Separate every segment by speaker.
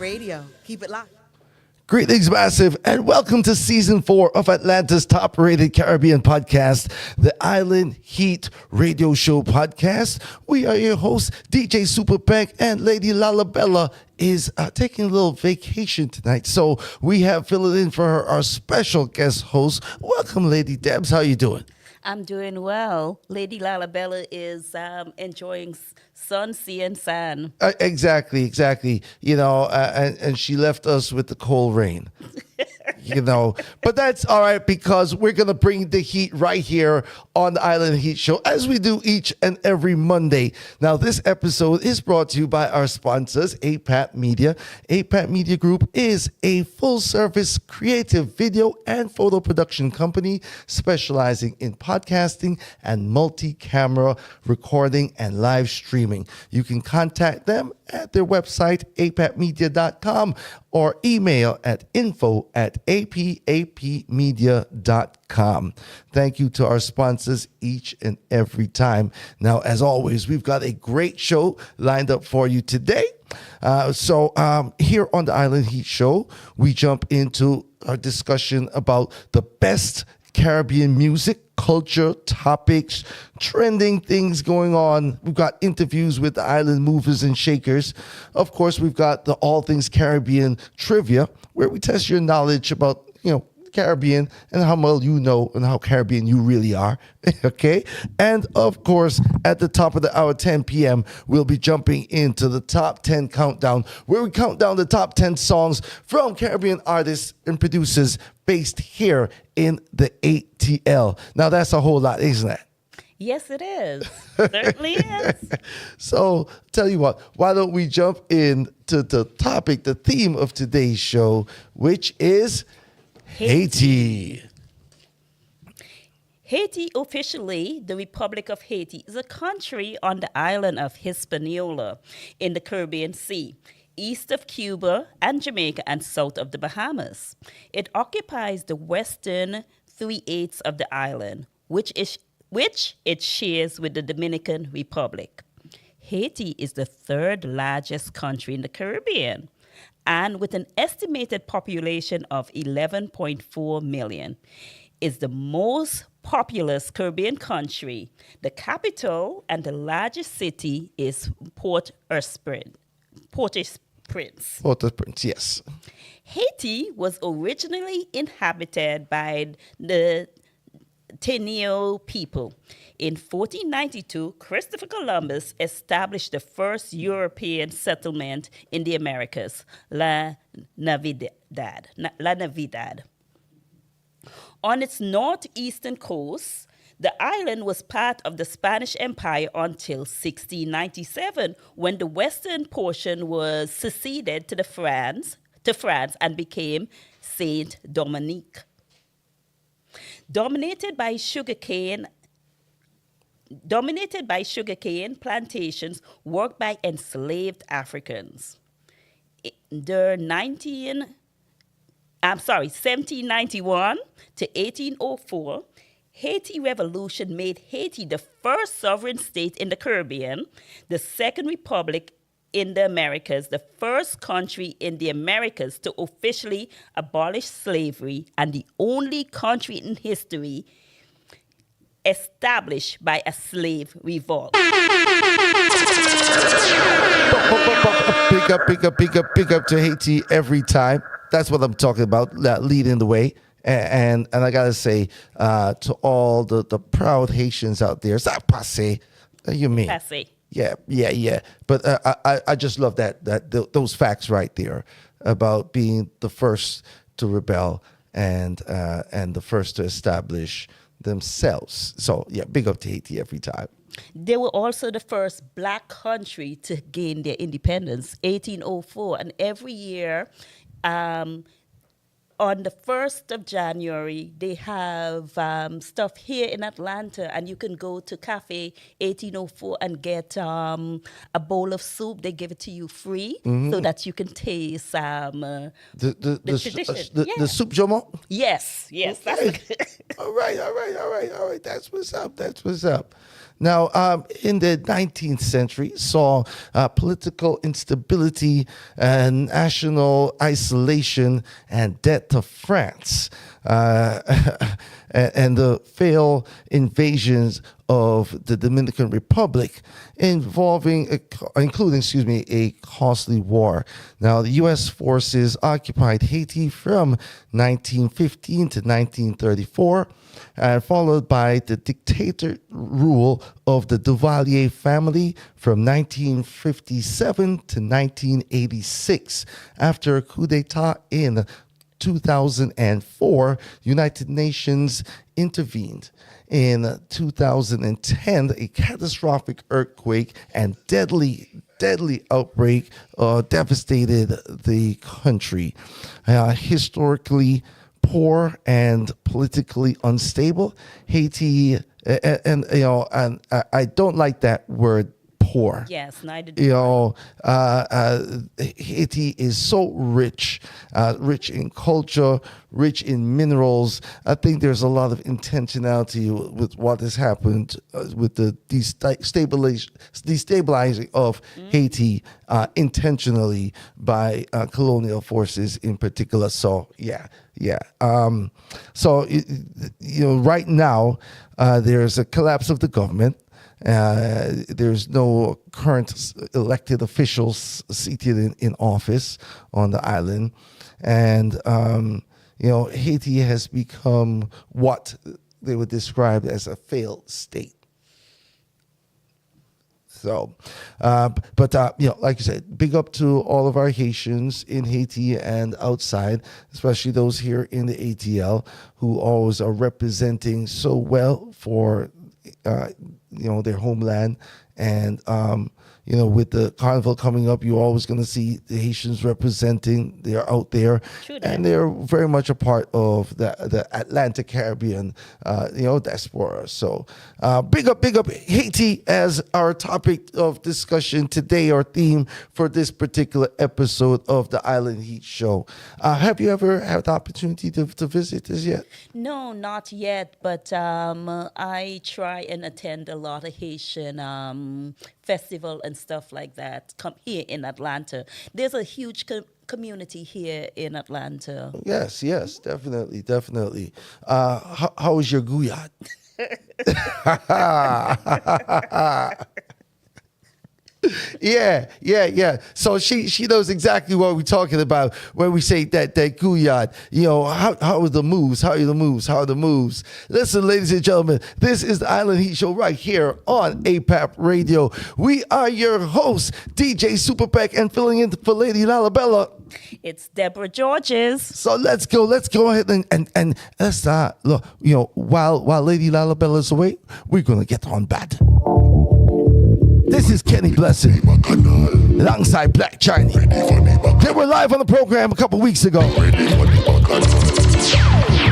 Speaker 1: Radio. Keep it locked.
Speaker 2: Greetings, Massive, and welcome to Season 4 of Atlanta's top-rated Caribbean podcast, the Island Heat Radio Show podcast. We are your hosts, DJ SuperPEC, and Lady Lalabella is taking a little vacation tonight. So we have filling in for her, our special guest host. Welcome, Lady Debs. How you doing?
Speaker 3: I'm doing well. Lady Lalabella is enjoying sun, sea, and sun.
Speaker 2: Exactly. You know, and she left us with the cold rain. You know, but that's all right because we're going to bring the heat right here on the Island Heat Show as we do each and every Monday. Now, this episode is brought to you by our sponsors, APAT Media. APAT Media Group is a full-service creative video and photo production company specializing in podcasting and multi-camera recording and live streaming. You can contact them at their website, apatmedia.com, or email at info@apapmedia.com. Thank you to our sponsors each and every time. Now, as always, we've got a great show lined up for you today. So here on the Island Heat Show, we jump into our discussion about the best Caribbean music, culture, topics, trending things going on. We've got interviews with the island movers and shakers. Of course, we've got the All Things Caribbean trivia, where we test your knowledge about, Caribbean and how well you know and how Caribbean you really are. Okay. And of course, at the top of the hour, 10 p.m., we'll be jumping into the top 10 countdown, where we count down the top 10 songs from Caribbean artists and producers based here in the ATL. Now, that's a whole lot, isn't it?
Speaker 3: Yes, it is. Certainly is.
Speaker 2: So, tell you what, why don't we jump into the topic, the theme of today's show, which is Haiti.
Speaker 3: Haiti, officially the Republic of Haiti, is a country on the island of Hispaniola in the Caribbean Sea, east of Cuba and Jamaica and south of the Bahamas. It occupies the western 3/8 of the island, which it shares with the Dominican Republic. Haiti is the third largest country in the Caribbean, and with an estimated population of 11.4 million, is the most populous Caribbean country. The capital and the largest city is Port-au-Prince.
Speaker 2: Port-au-Prince, yes.
Speaker 3: Haiti was originally inhabited by the Taino people. In 1492, Christopher Columbus established the first European settlement in the Americas, La Navidad. On its northeastern coast, the island was part of the Spanish Empire until 1697, when the western portion was seceded to France and became Saint Dominique. Dominated by sugarcane plantations worked by enslaved Africans. The 1791 to 1804 Haiti Revolution made Haiti the first sovereign state in the Caribbean, the second republic in the Americas, the first country in the Americas to officially abolish slavery, and the only country in history established by a slave revolt.
Speaker 2: Big up to Haiti every time. That's what I'm talking about, leading the way. And I got to say to all the proud Haitians out there, c'est passé. You mean?
Speaker 3: Passé.
Speaker 2: Yeah. But I just love those facts right there about being the first to rebel and the first to establish themselves. So, yeah, big up to Haiti every time.
Speaker 3: They were also the first black country to gain their independence, 1804. And every year, on the 1st of January, they have stuff here in Atlanta, and you can go to Cafe 1804 and get a bowl of soup. They give it to you free so that you can taste the tradition.
Speaker 2: The soup jaumont?
Speaker 3: Yes,
Speaker 2: Okay.
Speaker 3: that's
Speaker 2: All right. That's what's up. Now, in the 19th century, saw political instability and national isolation and death of France and the failed invasions of the Dominican Republic, including a costly war. Now, the U.S. forces occupied Haiti from 1915 to 1934, followed by the dictator rule of the Duvalier family from 1957 to 1986. After a coup d'etat in 2004, United Nations intervened. In 2010, a catastrophic earthquake and deadly outbreak devastated the country. Historically poor and politically unstable, Haiti, and I don't like that word poor.
Speaker 3: Yes, neither do
Speaker 2: Haiti is so rich in culture, rich in minerals. I think there's a lot of intentionality with what has happened with the destabilizing of Haiti intentionally by colonial forces in particular. So, yeah. Right now, there's a collapse of the government. There's no current elected officials seated in office on the island. And, Haiti has become what they would describe as a failed state. So, like you said, big up to all of our Haitians in Haiti and outside, especially those here in the ATL who always are representing so well for their homeland. And with the carnival coming up, you're always going to see the Haitians representing. They're out there.
Speaker 3: True that.
Speaker 2: And they're very much a part of the Atlantic Caribbean diaspora. So big up Haiti as our topic of discussion today, our theme for this particular episode of the Island Heat Show. Have you ever had the opportunity to visit this yet?
Speaker 3: No, not yet, but I try and attend a lot of Haitian festival and stuff like that come here in Atlanta. There's a huge community here in Atlanta.
Speaker 2: Yes, definitely. How is your guyad? Yeah. So she knows exactly what we're talking about when we say that guyad. How are the moves? How are the moves? Listen, ladies and gentlemen, this is the Island Heat Show right here on APAP Radio. We are your hosts, DJ SuperPEC, and filling in for Lady Lalabella.
Speaker 3: It's Deborah Georges.
Speaker 2: So let's go ahead and let's start. Look, while Lady Lalabella's away, we're gonna get on bad. This is Kenny Blessing alongside Black Chinese. They were live on the program a couple weeks ago.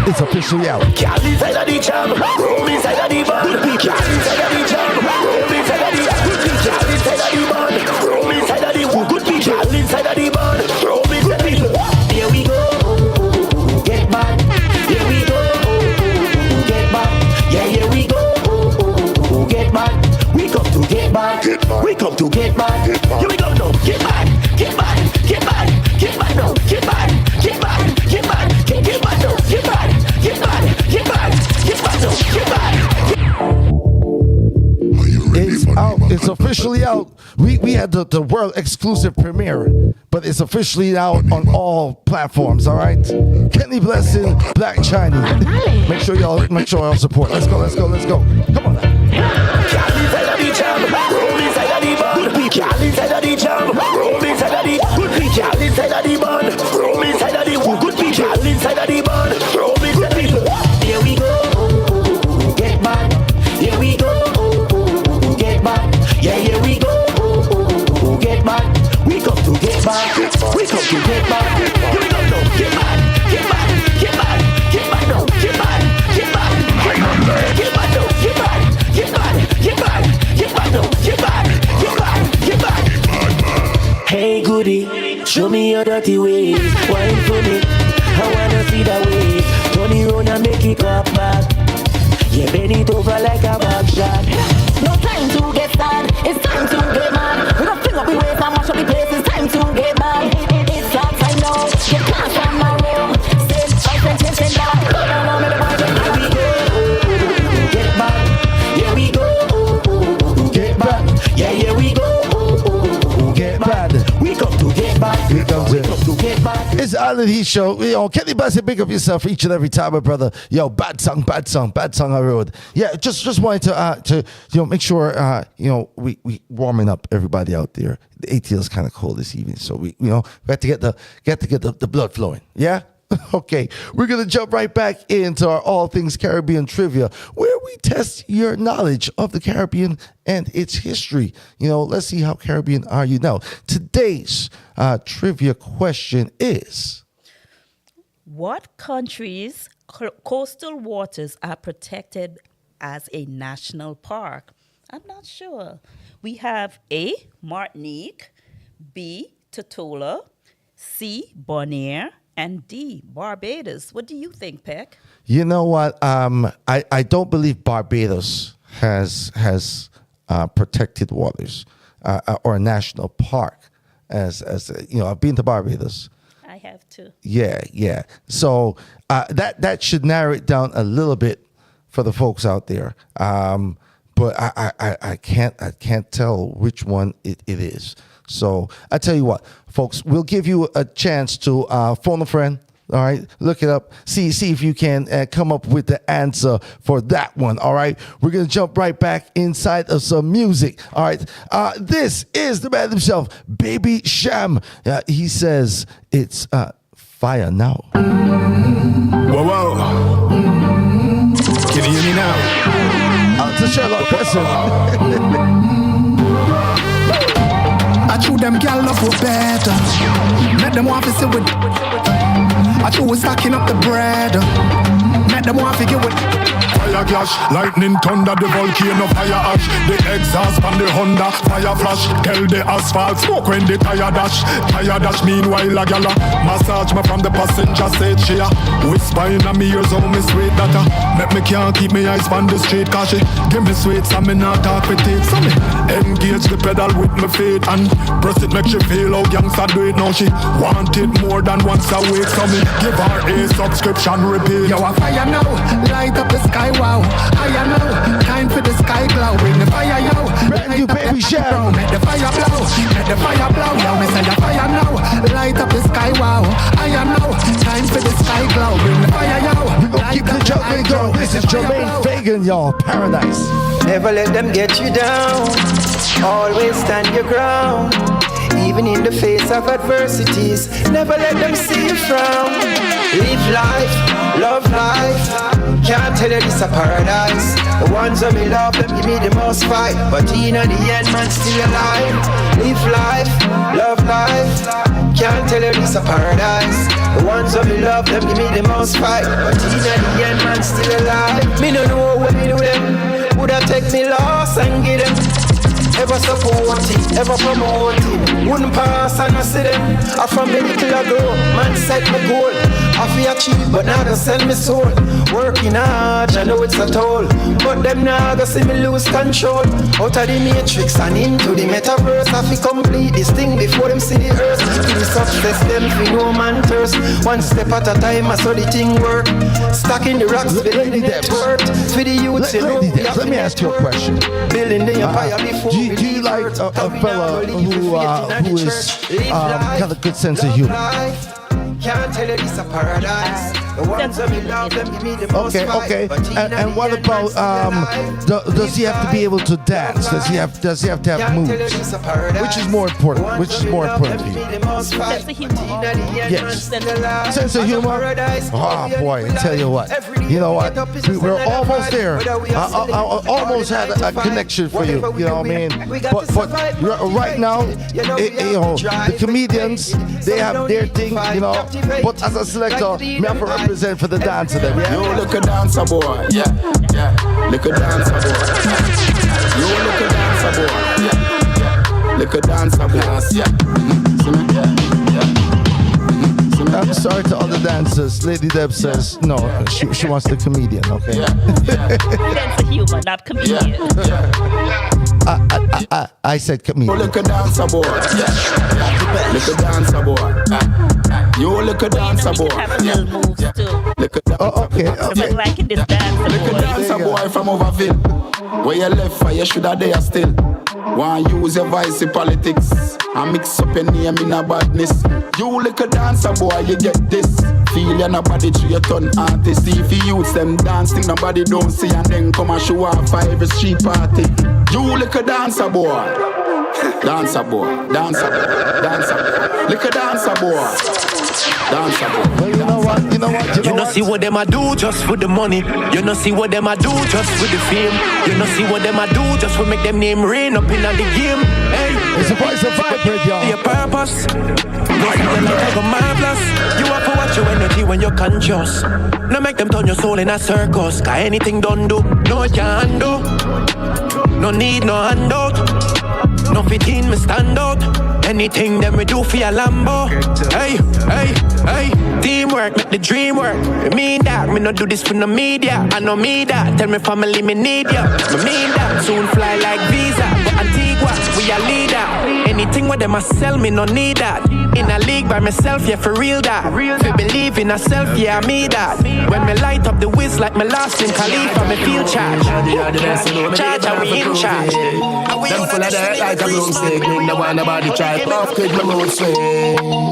Speaker 2: It's officially out.
Speaker 1: Girl inside of the Cham, roll inside of the band. Girl inside of the Cham, roll inside of the band. Girl inside of the band, roll inside of the good people. Girl inside of the band, roll inside of the. Here we go, get back. Here we go, get back. Yeah, here we go, get back. We come to get back. We come to get back. Here we go now. Get back. Get back. Get back. Get back now. Get back. Get back. Get back. Get back now. Get back. Get back. Get back. Get back now. Get back.
Speaker 2: It's out. It's officially out. We had the world exclusive premiere, but it's officially out on all platforms. All right. Kenny Blessing, Black Chinese. Make sure y'all support. Let's go. Come on now.
Speaker 1: Girl inside of the Cham, roll inside of the band. Girl inside of the Cham, roll inside of the good people. Girl inside of the band, roll inside of the good people. Girl inside of the band, roll inside of the. Here we go, get back. Here we go, get back. Yeah, here we go, get back. We come to get back. We come to get back. Here we go now, get back. Get back. Show me your dirty ways, wine for me. I wanna see the way. Turn it round and make it clap back. Yeah, bend it over like a back shot.
Speaker 4: No time to get sad, it's time to get mad. We gon' fling up the waist and mash up the place, it's time to get mad. It's that time now, get class from my room. Send back, go down on me, the boy,
Speaker 1: get back. Here we go, get back. Yeah, here we go,
Speaker 2: Get bad.
Speaker 1: We come to get back.
Speaker 2: Here comes it.
Speaker 1: Come to get back.
Speaker 2: It's the Island Heat Show. Yo, Kenny Bassett, pick up yourself each and every time, my brother. Yo, bad song I wrote. Yeah, just wanted to make sure we warming up everybody out there. The ATL is kind of cold this evening, so we have to get the blood flowing. Yeah. Okay, we're going to jump right back into our All Things Caribbean trivia, where we test your knowledge of the Caribbean and its history. Let's see how Caribbean are you now. Today's trivia question is:
Speaker 3: What countries' coastal waters are protected as a national park? I'm not sure. We have A, Martinique, B, Tortola, C, Bonaire, and D, Barbados. What do you think, Peck?
Speaker 2: You know what? I don't believe Barbados has protected waters or a national park. As I've been to Barbados.
Speaker 3: I have too.
Speaker 2: Yeah. So that should narrow it down a little bit for the folks out there. But I can't tell which one it is. So I tell you what, folks, we'll give you a chance to phone a friend. All right, look it up. See if you can come up with the answer for that one. All right, we're gonna jump right back inside of some music. All right, this is the man himself, Baby Cham. He says it's fire now.
Speaker 5: Whoa. Can you hear me now?
Speaker 2: Out to Sherlock Person.
Speaker 5: I chew them gal up for better. Make them want to sit with. I chew we stacking up the bread. Make them want to get with. Fire clash, lightning thunder, the volcano fire ash. The exhaust from the Honda, fire flash. Tell the asphalt smoke when the tire dash. Tire dash meanwhile a gala massage me from the passenger seat. She a whisper in a me ears, oh me sweet data. Make me can't keep me eyes on the street, cause she give me sweet, so me not talk with it. So me engage the pedal with my feet and press it, make she feel how gangsta do it. Now she want it more than once a week, so me give her a subscription repeat. Yo, a fire now, light up the sky, wow. Higher now, time for the sky glow. Bring the fire, yo.
Speaker 2: Brand new Baby Cham.
Speaker 5: Make the fire blow, make the fire blow. Yo, me say the fire now, light up the sky, wow. Higher now, time for the sky glow. Bring the fire, yo.
Speaker 2: We gonna keep the jumping going. This is Jermaine Fagan, y'all. Paradise.
Speaker 6: Never let them get you down. Always stand your ground. Even in the face of adversities, never let them see you frown. Live life, love life. Can't tell you this a paradise. The ones that me love, them give me the most fight. But in the end, man, still alive. Live life, love life. Can't tell you this a paradise. The ones that me love, them give me the most fight. But in the end, man, still alive. Me no know what me do them. Woulda take me loss and get them. Ever support it, ever promote it. Wouldn't pass and I see them. I from the little ago, man set my goal. I feel achieve, but now they sell me soul. Working hard, I know it's a toll. But them now they see me lose control. Out of the matrix and into the metaverse. I feel complete this thing before them see the earth. To the success, them feel no man thirst. One step at a time, I saw the thing work. Stacking the rocks, building the network. For the youth, you know,
Speaker 2: let me ask you a question.
Speaker 6: Building the empire before.
Speaker 2: Do you like a fella who is got a good sense of humor?
Speaker 6: Can't tell you this a paradise. The ones that me love, them give me the most
Speaker 2: Okay.
Speaker 6: fight.
Speaker 2: And what about does he have to be able to dance? Does he have to have moves? Which is more important? Which is more important for you?
Speaker 3: Sense of humor.
Speaker 2: Yes. Sense of humor. Oh boy, I tell you what. You know what? We're almost there. I almost had a connection for you. You know what I mean? But right now, the comedians, they have their thing. You know. But as a selector, me have to represent for the dancer then, yeah?
Speaker 5: Yo, look a dancer boy, yeah. Look a dancer boy. Yo, look a dancer boy, yeah. Look a dancer boy, yeah. See me? Yeah.
Speaker 2: dancers. Lady Deb says no. She wants the comedian. Okay.
Speaker 3: Sense of humor, not comedian.
Speaker 2: I said comedian.
Speaker 5: Look a dancer boy. Look a dancer boy. You look a dancer boy.
Speaker 3: Have a little moves too.
Speaker 5: Look a
Speaker 2: Okay.
Speaker 3: I'm liking this dancer
Speaker 5: Look a
Speaker 3: boy.
Speaker 5: dancer boy from Overville. Where you left for, you should have there still. Want use your voice in politics and mix up your name in a badness. You look a dancer boy, you get this. Feel your nobody to your turn artist. If you use them dance thing, nobody don't see and then come and show off for every street party. You look a dancer boy. Dancer boy, dancer boy, dancer boy. Look a dancer boy. Dancer boy.
Speaker 2: Well, you know what?
Speaker 1: You know see what them a do just for the money. You know see what them a do just for the fame. You know see what them a do just for make them name rain up in the game. Hey,
Speaker 2: It's a voice of vibrate, y'all.
Speaker 1: your purpose. Like a marvelous. You have to watch your energy when you're conscious. No make them turn your soul in a circus. Cause anything done do, no it can do. No need no handout. No fit in me stand out. Anything them we do for your Lambo. Hey, hey, hey. Teamwork make the dream work. Me mean that. Me no do this for no media. I know me that. Tell me family me need ya. Me mean that. Soon fly like Visa. But Antigua, we a leader. Anything where them a sell me no need that. In a league by myself, yeah for real that. Fi believe in myself, yeah me that. When me light up the whiz like me lost in Khalifa, me feel charged. Charge and we in charge.
Speaker 7: Them full of dirt like a broomstick. No one about the try. Off quick my mood swing.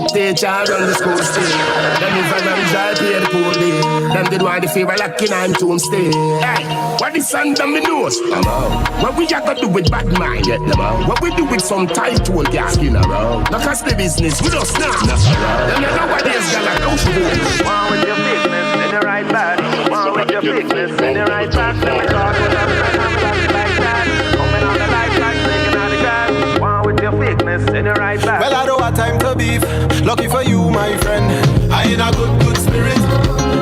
Speaker 7: Teach and run the school still. Them if I don't try pay the poor bill. Them did why the fever like in I'm tune still. Hey, what the sun done me knows? What we got to do with bad mind? What we do with some tight tool gas skin around? Not cause the business, we don't snap. Them you know what is gonna go through.
Speaker 8: One with your fitness in the right body. One with your fitness in the right back. Let me talk with them and I'm like that. Coming on the light like taking out the gas. One with your fitness in the right back.
Speaker 9: Well, I don't have time to beef. Lucky for you, my friend. I in a good spirit.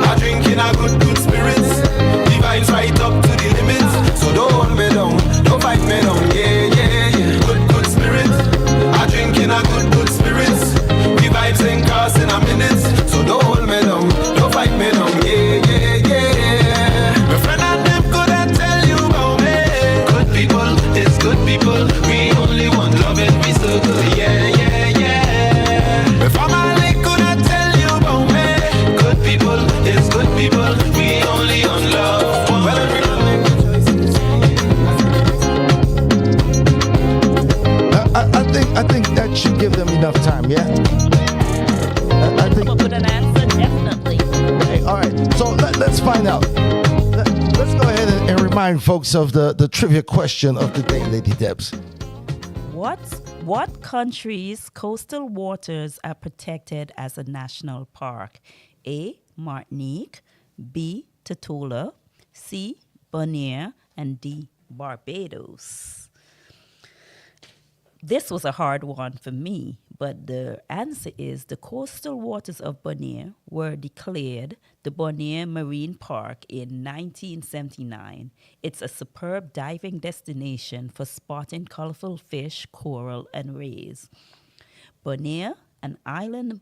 Speaker 9: I drink in a good spirits. The vibes right up to the limits. So don't hold me down, don't fight me down. Yeah, yeah, yeah. Good spirit. I drink in a good spirits. The vibes ain't cost in a minute. So don't hold me down, don't fight me down. Yeah, yeah, yeah. My friend and them couldn't tell you about me. Good people is good people. We only want love and we so good. Yeah, yeah, yeah. My family couldn't tell you about me. Good people is good people. We only on love. Well,
Speaker 2: I think that should give them enough time, yeah? I think.
Speaker 3: Come up with an answer, definitely.
Speaker 2: Okay, all right. So let's find out. Let's go ahead and remind folks of the trivia question of the day, Lady Debs.
Speaker 3: What country's coastal waters are protected as a national park? A. Martinique, B. Tortola, C. Bonaire, and D. Barbados. This was a hard one for me, but the answer is the coastal waters of Bonaire were declared the Bonaire Marine Park in 1979. It's a superb diving destination for spotting colorful fish, coral, and rays. Bonaire, an island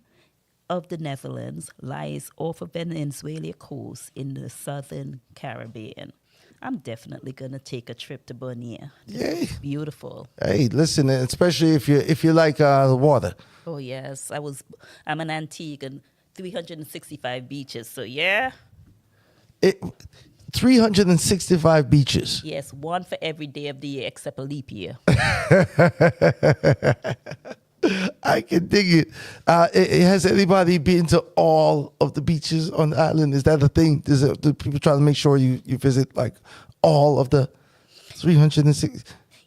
Speaker 3: of the Netherlands, lies off of Venezuela coast in the southern Caribbean. I'm definitely gonna take a trip to Bonaire.
Speaker 2: Yay!
Speaker 3: Beautiful.
Speaker 2: Hey, listen, especially if you like the water.
Speaker 3: Oh yes, I'm an Antiguan, 365 beaches. So yeah.
Speaker 2: 365 beaches.
Speaker 3: Yes, one for every day of the year except a leap year.
Speaker 2: I can dig it. Has anybody been to all of the beaches on the island? Is that a thing? Do people try to make sure you visit like all of the 360?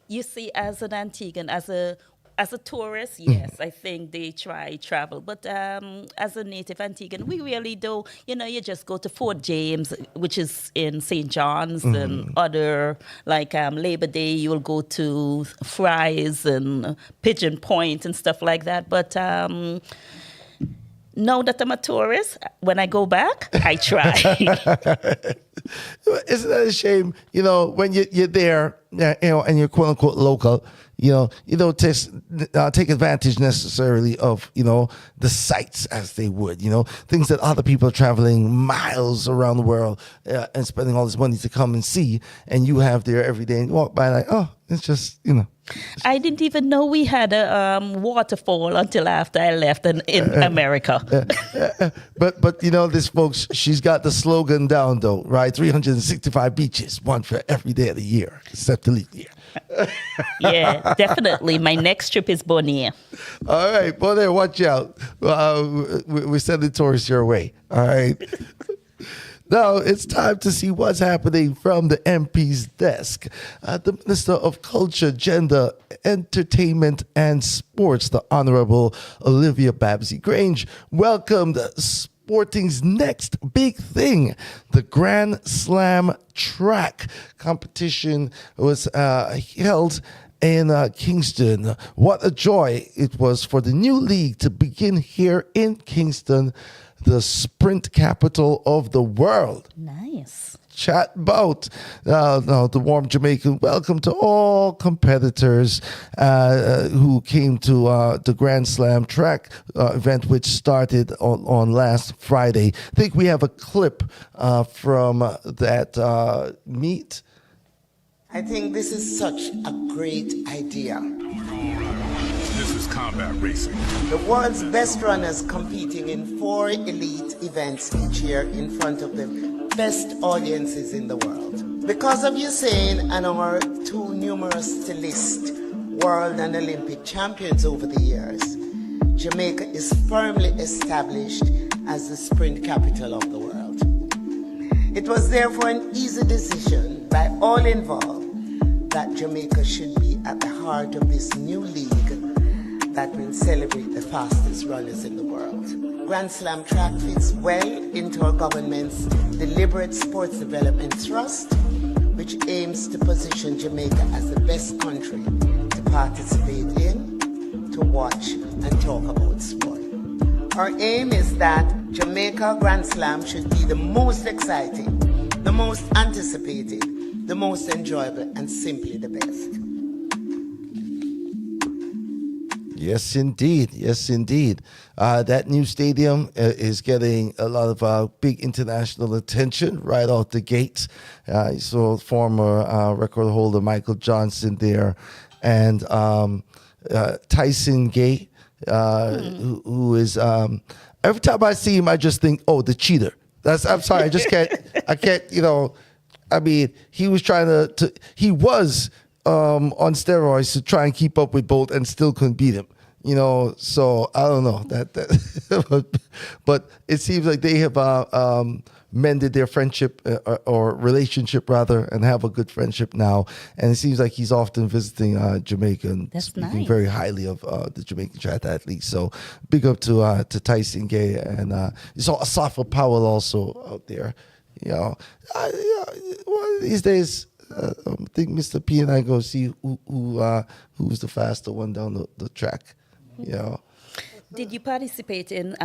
Speaker 3: You see, as an Antiguan, as a tourist, yes, I think they try travel. But as a native Antiguan, we really do. You just go to Fort James, which is in St. John's, and other, like Labor Day, you'll go to Fry's and Pigeon Point and stuff like that. But Now that I'm a tourist, when I go back, I try.
Speaker 2: Isn't that a shame? When you're there, and you're quote unquote local, you don't take advantage necessarily of, the sights as they would, things that other people are traveling miles around the world and spending all this money to come and see. And you have there every day and you walk by like, oh, it's just,
Speaker 3: I didn't even know we had a waterfall until after I left in America.
Speaker 2: But this folks, she's got the slogan down though, right? 365 beaches, one for every day of the year, except the leap year.
Speaker 3: Yeah, definitely. My next trip is Bonaire.
Speaker 2: All right, Bonaire, watch out. We're sending tourists your way. All right. Now it's time to see what's happening from the MP's desk. The Minister of Culture, Gender, Entertainment and Sports, the Honorable Olivia Babsey-Grange, welcomed sporting's next big thing. The Grand Slam track competition was held in Kingston. What a joy it was for the new league to begin here in Kingston, the sprint capital of the world.
Speaker 3: Nice.
Speaker 2: Chat about the warm Jamaican welcome to all competitors who came to the Grand Slam track event, which started on last Friday. I think we have a clip from that meet.
Speaker 10: I think this is such a great idea.
Speaker 11: This is combat racing.
Speaker 10: The world's best runners competing in 4 elite events each year in front of the best audiences in the world. Because of Usain and our 2 numerous to list world and Olympic champions over the years, Jamaica is firmly established as the sprint capital of the world. It was therefore an easy decision by all involved that Jamaica should be at the heart of this new league that will celebrate the fastest runners in the world. Grand Slam track fits well into our government's deliberate sports development thrust, which aims to position Jamaica as the best country to participate in, to watch and talk about sport. Our aim is that Jamaica Grand Slam should be the most exciting, the most anticipated, the most enjoyable, and simply the best.
Speaker 2: Yes, indeed. Yes, indeed. That new stadium is getting a lot of big international attention right out the gate. You saw former record holder Michael Johnson there, and Tyson Gay, who is every time I see him, I just think, oh, the cheater. I'm sorry, I just can't. I can't. I mean, he was trying to he was on steroids to try and keep up with Bolt and still couldn't beat him. So I don't know but it seems like they have mended their friendship or relationship rather, and have a good friendship now. And it seems like he's often visiting Jamaica and
Speaker 3: That's
Speaker 2: speaking
Speaker 3: nice.
Speaker 2: very highly of the Jamaican track athletes. So big up to Tyson Gay, and you saw Asafa Powell also out there. One of these days, I think Mr. P and I go see who's the faster one down the track.
Speaker 3: Did you participate in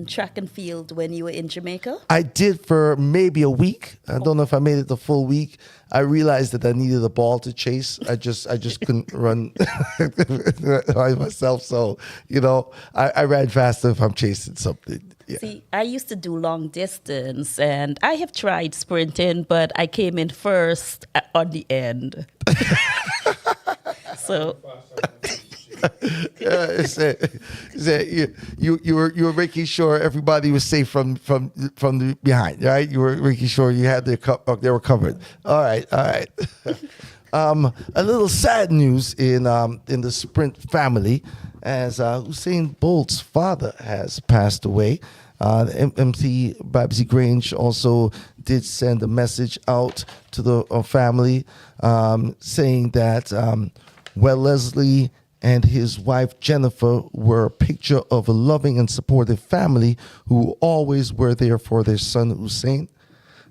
Speaker 3: track and field when you were in Jamaica?
Speaker 2: I did for maybe a week. I don't know if I made it the full week. I realized that I needed a ball to chase. I just couldn't run by myself. So, I ran faster if I'm chasing something. Yeah.
Speaker 3: See, I used to do long distance, and I have tried sprinting, but I came in first on the end. So...
Speaker 2: You were making sure everybody was safe from the behind, right? You were making sure you had they were covered. All right. A little sad news in the sprint family, as Usain Bolt's father has passed away. MC Babsey-Grange also did send a message out to the family, saying that Leslie and his wife Jennifer were a picture of a loving and supportive family who always were there for their son Hussein.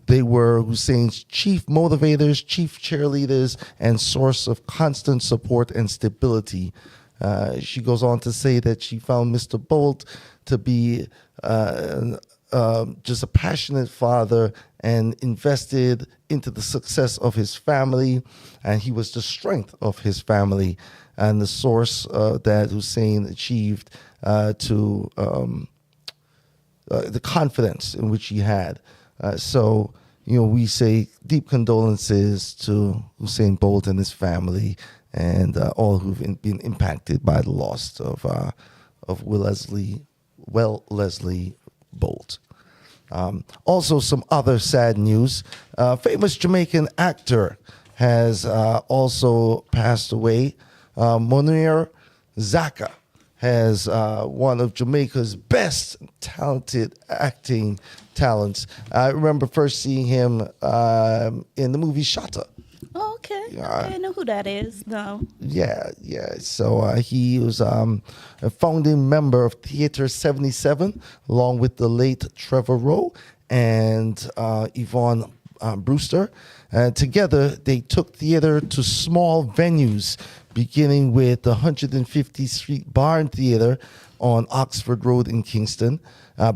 Speaker 2: They were Hussein's chief motivators, chief cheerleaders, and source of constant support and stability. She goes on to say that she found Mr. Bolt to be just a passionate father and invested into the success of his family, and he was the strength of his family and the source that Hussein achieved to the confidence in which he had. So, we say deep condolences to Hussein Bolt and his family and all who've been impacted by the loss of Leslie Bolt. Also, some other sad news. Famous Jamaican actor has also passed away. Monir Zaka has one of Jamaica's best talented acting talents. I remember first seeing him in the movie Shatta.
Speaker 3: Oh, okay. I know who that is. No.
Speaker 2: Yeah. So he was a founding member of Theatre 77, along with the late Trevor Rowe and Yvonne Brewster. Together, they took theater to small venues, beginning with the 150th Street Barn Theater on Oxford Road in Kingston.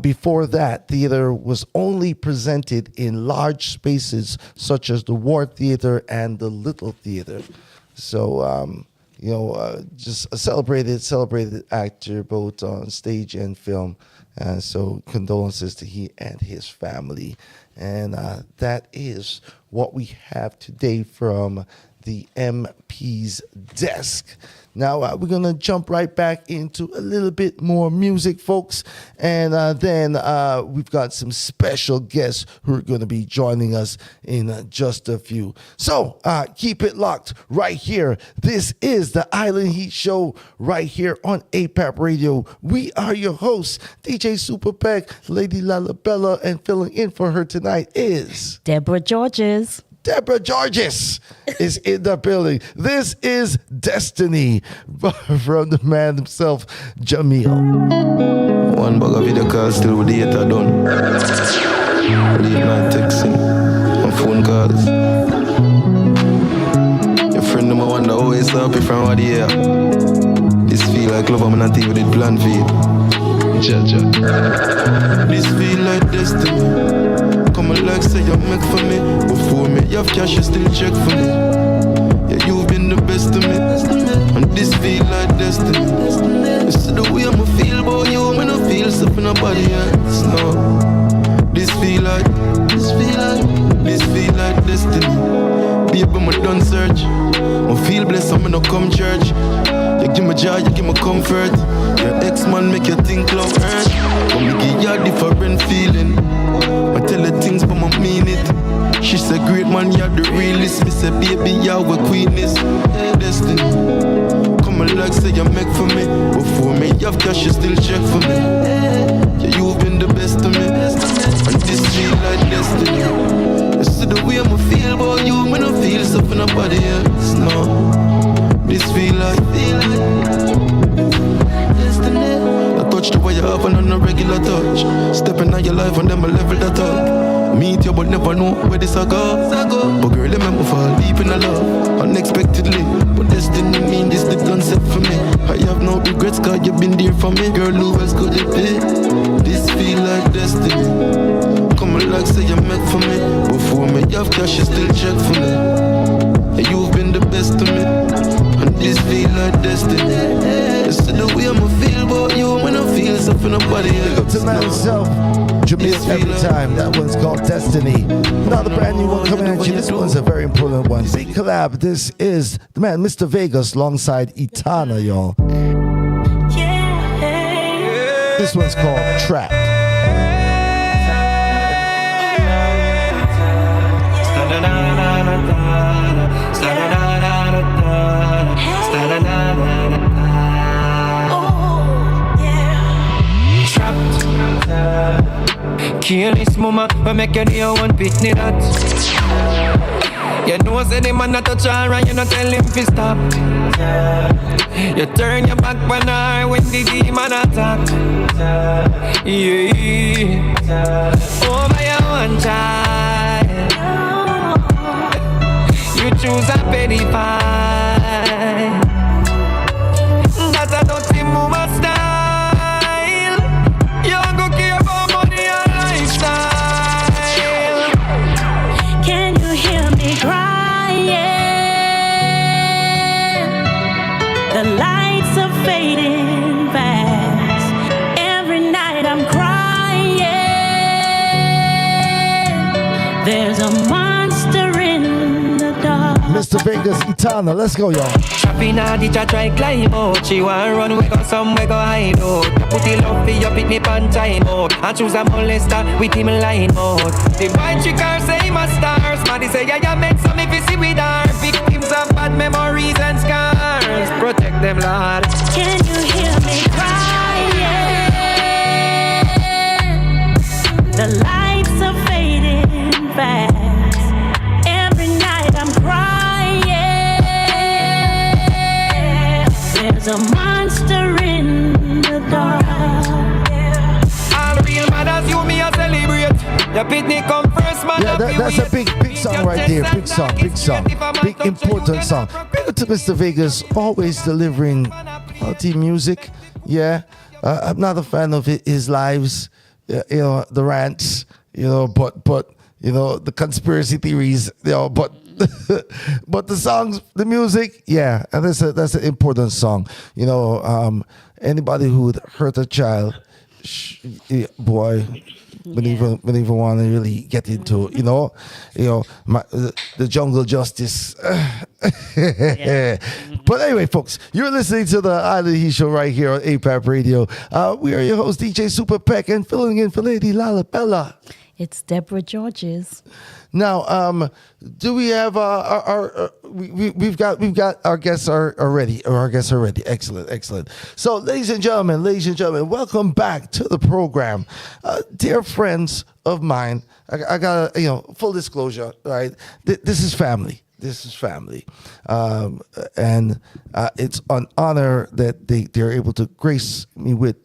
Speaker 2: Before that, theater was only presented in large spaces such as the Ward Theater and the Little Theater. So, just a celebrated actor both on stage and film. So condolences to he and his family. And that is what we have today from the MP's desk. Now, we're going to jump right back into a little bit more music, folks. And then we've got some special guests who are going to be joining us in just a few. So keep it locked right here. This is the Island Heat Show right here on APAP Radio. We are your hosts, DJ SuperPEC, Lady Lalabella, and filling in for her tonight is
Speaker 3: Deborah Georges.
Speaker 2: Deborah Georges is in the building. This is Destiny from the man himself, Jamil.
Speaker 12: One bag of video calls still with the data done. Late night texting and phone calls. Your friend number one, the always happy from what the air. This feel like love, I'm not even plan for you. This feel like destiny. Come on, like say you make for me. Before me, you have cash, you still check for me. Yeah, you've been the best to me. And this feel like destiny. You see the way I'ma feel about you, I'm gonna feel stuff in my body, yes, no. This feel like destiny. Baby, I'm done search. I feel blessed, I'm gonna come church. You give me joy, you give me comfort. Your ex-man make you think love hurt. But me give you a different feeling. I tell her things but I mean it. She said great man, you're the realest. Me say baby, you're a queeness. Destiny. Come on like say you make for me. Before me, you have cash, you still check for me. Yeah, you've been the best to me. And this feel like destiny. You see the way I'ma feel about you, I'm gonna feel stuff in my body, yes, no. This feel like destiny. I touch the way you have and on a regular touch. Stepping on your life and then I level that up. Meet you but never know where this I go. But girl, remember fall deep in a love unexpectedly. But destiny mean this the done set for me. I have no regrets cause you've been there for me. Girl, who else could it be? This feel like destiny. Come on like say you make for me. Before me, you have cash, you still check for me. And you've been the best to me. And this feel like destiny. You see the way I'ma feel about you when I feel something in my body.
Speaker 2: Up to man himself, Jamil every time. That one's called Destiny. Another brand new one coming at you. This one's a very important one. Big collab. This is the man, Mr. Vegas, alongside ETANA, y'all. This one's called Trapped.
Speaker 13: Careless mama, we make you do one pitney that. You know say the man not touch her and you not tell him to stop. You turn your back on her when the demon attack. Yeah, over your one child. You choose a penny pie.
Speaker 4: The lights are fading fast. Every night I'm crying. There's a monster in the dark.
Speaker 2: Mr. Vegas, ETANA, let's go, y'all.
Speaker 13: Trapping a ditch, I try climb out. She want run, we go somewhere, go hide out. Put the love for your pick me pan time out. I choose a molester with him line out. The boy trick her say my stars. Maddy say yeah, make some if you see with her. Victims of bad memories and scars. Protect them, Lord.
Speaker 4: Can you hear me crying? The lights are fading fast. Every night I'm crying. There's a monster in the dark.
Speaker 13: All real mothers, you me a celebrate. Your picnic come first, man.
Speaker 2: Yeah, that's a big song right there. Big song. Big important song. Big up to Mr. Vegas, always delivering quality music. Yeah, I'm not a fan of his lives, the rants, but the conspiracy theories, but but the songs, the music, yeah, and that's an important song. Anybody who would hurt a child, boy. Wouldn't even want to really get into the jungle justice. But anyway, folks, you're listening to the Island Heat Show right here on APAP Radio. We are your host, DJ SuperPEC, and filling in for Lady Lalabella.
Speaker 3: It's Deborah Georges.
Speaker 2: Now, do we have we've got our guests are ready. Our guests are ready. Excellent. So, ladies and gentlemen, welcome back to the program, dear friends of mine. I got full disclosure, right? This is family. And it's an honor that they're able to grace me with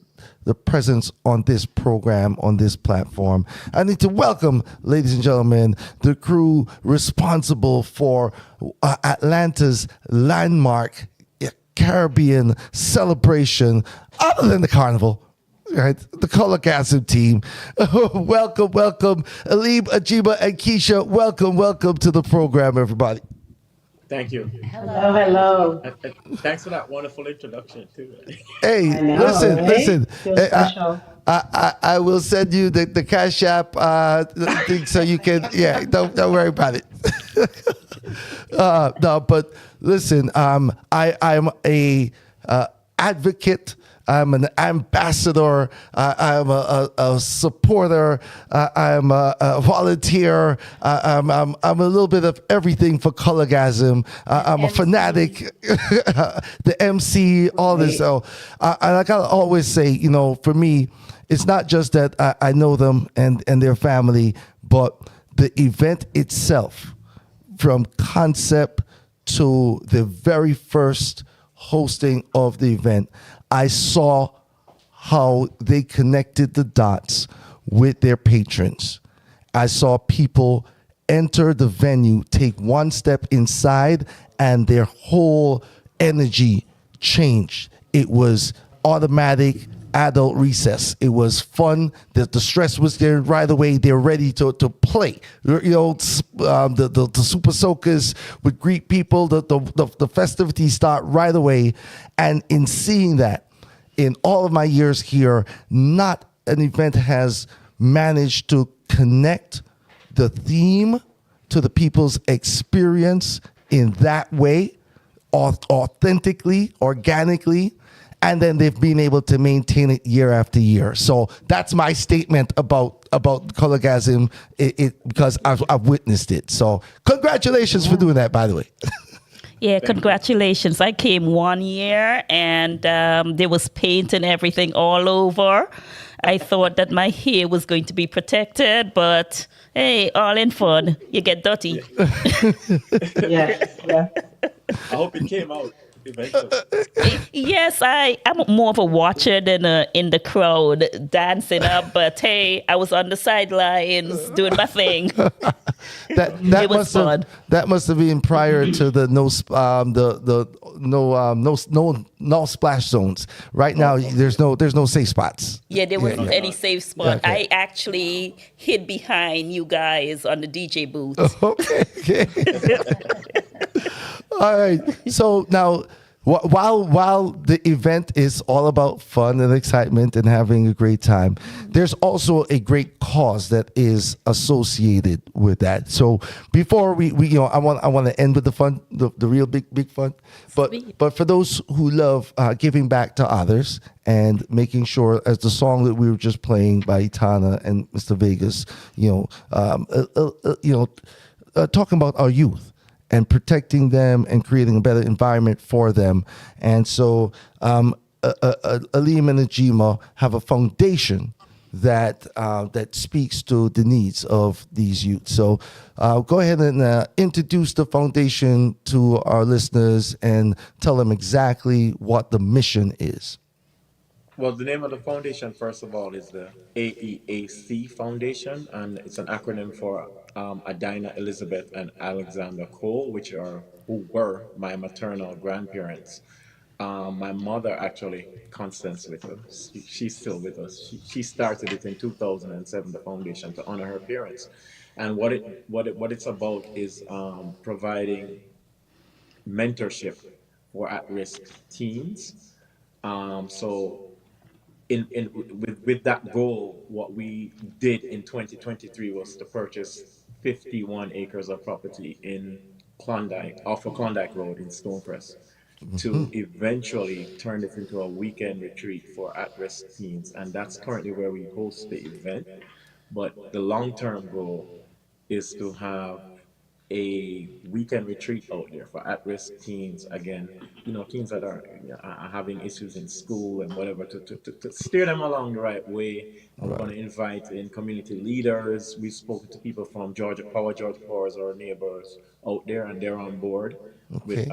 Speaker 2: the presence on this program, on this platform. I need to welcome, ladies and gentlemen, the crew responsible for Atlanta's landmark Caribbean celebration, other than the carnival, right? The Colorgasm team. Welcome, Alib, Ajiba, and Keisha. Welcome to the program, everybody.
Speaker 14: Thank you.
Speaker 15: Hello.
Speaker 14: Thanks for that wonderful introduction too.
Speaker 2: Hey, listen. I will send you the Cash App thing so you can. Yeah, don't worry about it. No, but listen. I'm a advocate. I'm an ambassador. I'm a supporter. I'm a volunteer. I'm a little bit of everything for Colorgasm. I'm a fanatic. The MC, all this. So, and I gotta always say, for me, it's not just that I know them and their family, but the event itself, from concept to the very first hosting of the event, I saw how they connected the dots with their patrons. I saw people enter the venue, take one step inside, and their whole energy changed. It was automatic adult recess. It was fun. The stress was there right away. They're ready to play. The super soakers would greet people. The festivities start right away. And in seeing that, in all of my years here, not an event has managed to connect the theme to the people's experience in that way, authentically, organically, and then they've been able to maintain it year after year. So that's my statement about Colorgasm, because I've witnessed it. So congratulations for doing that, by the way.
Speaker 3: Yeah, congratulations. I came one year and there was paint and everything all over. I thought that my hair was going to be protected, but hey, all in fun. You get dirty.
Speaker 15: Yeah.
Speaker 14: I hope it came out eventually.
Speaker 3: Yes, I'm more of a watcher than in the crowd dancing up, but hey, I was on the sidelines doing my thing. It was fun.
Speaker 2: That must have been prior to the no splash zones. Right now, there's no safe spots.
Speaker 3: Yeah, there wasn't any safe spot.
Speaker 2: Okay.
Speaker 3: I actually hid behind you guys on the DJ booth.
Speaker 2: Okay. All right. So now, While the event is all about fun and excitement and having a great time, there's also a great cause that is associated with that. So before we I want to end with the fun, the real big fun. But for those who love giving back to others and making sure, as the song that we were just playing by ETANA and Mr. Vegas, talking about our youth and protecting them and creating a better environment for them. And so Alim and Ajima have a foundation that speaks to the needs of these youth. So go ahead and introduce the foundation to our listeners and tell them exactly what the mission is.
Speaker 14: Well, the name of the foundation, first of all, is the AEAC Foundation, and it's an acronym for Adina Elizabeth and Alexander Cole, who were my maternal grandparents. My mother, actually, Constance with us, she's still with us. She started it in 2007, the foundation, to honor her parents. And what it's about is providing mentorship for at-risk teens. So with that goal, what we did in 2023 was to purchase 51 acres of property in Klondike, off of Klondike Road in Stonecrest, to eventually turn this into a weekend retreat for at-risk teens. And that's currently where we host the event. But the long-term goal is to have a weekend retreat out there for at-risk teens. Again, teens that are having issues in school and whatever, to steer them along the right way. And we're going to invite in community leaders. We've spoken to people from Georgia Power is our neighbors out there, and they're on board with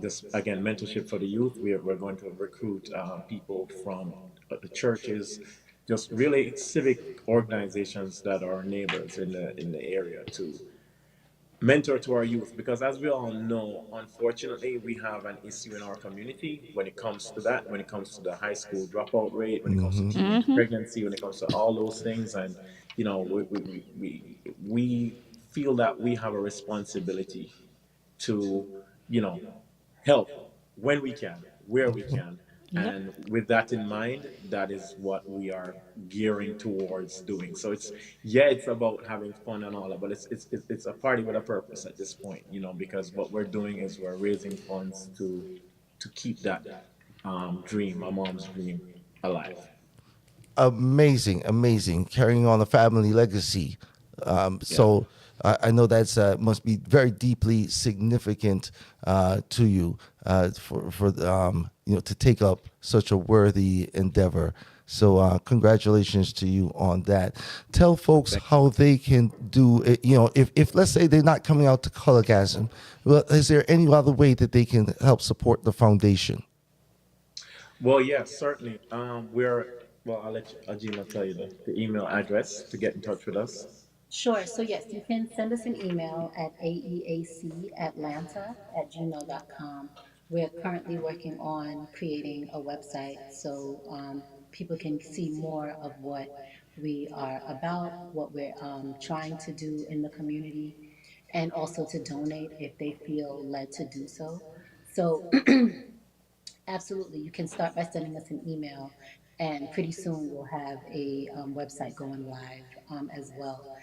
Speaker 14: this, again, mentorship for the youth. We're going to recruit people from the churches, just really civic organizations that are neighbors in the area, to mentor to our youth. Because as we all know, unfortunately, we have an issue in our community when it comes to that, when it comes to the high school dropout rate, when it comes to teen pregnancy, when it comes to all those things. And we feel that we have a responsibility to help when we can, where we can. And with that in mind, that is what we are gearing towards doing. So it's about having fun and all that, but it's a party with a purpose at this point, because what we're doing is we're raising funds to keep that dream, my mom's dream, alive.
Speaker 2: Amazing. Carrying on a family legacy. So I know that's must be very deeply significant to you for to take up such a worthy endeavor. So congratulations to you on that. Tell folks how they can do it. If let's say they're not coming out to Colorgasm, well, is there any other way that they can help support the foundation?
Speaker 14: Well, yes, certainly. I'll let Ajima tell you the email address to get in touch with us.
Speaker 16: Sure. So yes, you can send us an email at aeacatlanta@gmail.com. We're currently working on creating a website so people can see more of what we are about, what we're trying to do in the community, and also to donate if they feel led to do so. So absolutely, you can start by sending us an email, and pretty soon we'll have a website going live as well.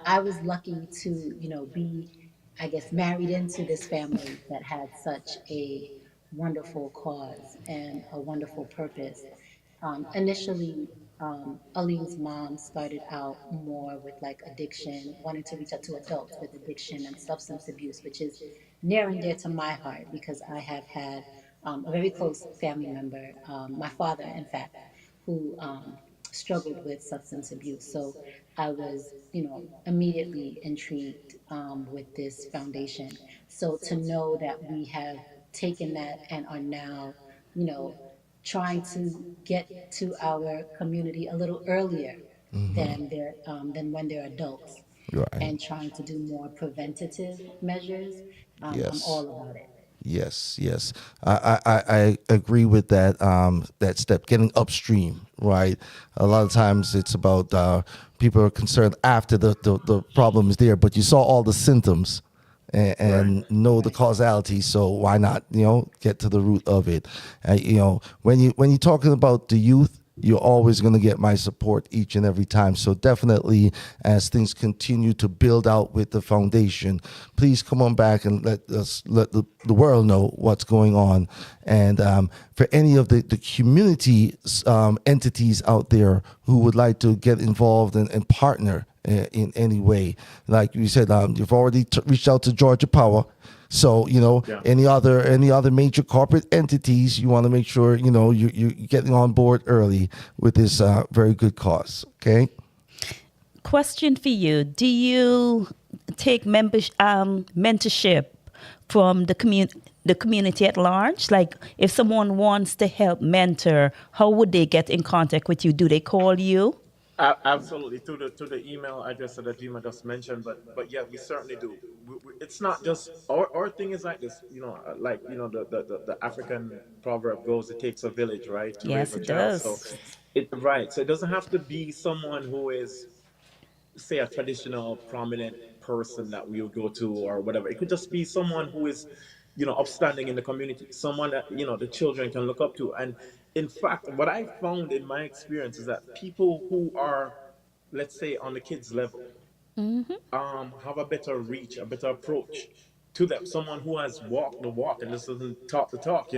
Speaker 16: I was lucky to, be, I guess, married into this family that had such a wonderful cause and a wonderful purpose. Initially, Alim's mom started out more with like addiction, wanting to reach out to adults with addiction and substance abuse, which is near and dear to my heart because I have had a very close family member, my father, in fact, who struggled with substance abuse. So I was, immediately intrigued with this foundation. So to know that we have taken that and are now, trying to get to our community a little earlier than when they're adults, and trying to do more preventative measures. I'm all about it.
Speaker 2: Yes. I agree with that that step, getting upstream, right? A lot of times it's about people are concerned after the problem is there, but you saw all the symptoms and know the causality. So why not, get to the root of it? When you're talking about the youth, you're always going to get my support each and every time. So definitely, as things continue to build out with the foundation, please come on back and let the world know what's going on. And for any of the community entities out there who would like to get involved and partner in any way, like you said, you've already reached out to Georgia Power. So, any other major corporate entities, you want to make sure, you're getting on board early with this very good cause. Okay.
Speaker 3: Question for you. Do you take mentorship from the community at large? Like if someone wants to help mentor, how would they get in contact with you? Do they call you?
Speaker 14: Absolutely, to the email address that Jima just mentioned, but yeah, we certainly do. It's not just our thing is like this, the African proverb goes, it takes a village, right, to raise
Speaker 3: Yes,
Speaker 14: a
Speaker 3: it
Speaker 14: child.
Speaker 3: does.
Speaker 14: So so it doesn't have to be someone who is, say, a traditional prominent person that we would go to or whatever. It could just be someone who is, upstanding in the community, someone that, the children can look up to. And in fact, what I found in my experience is that people who are, let's say, on the kids level, have a better reach, a better approach to them. Someone who has walked the walk and just doesn't talk the talk.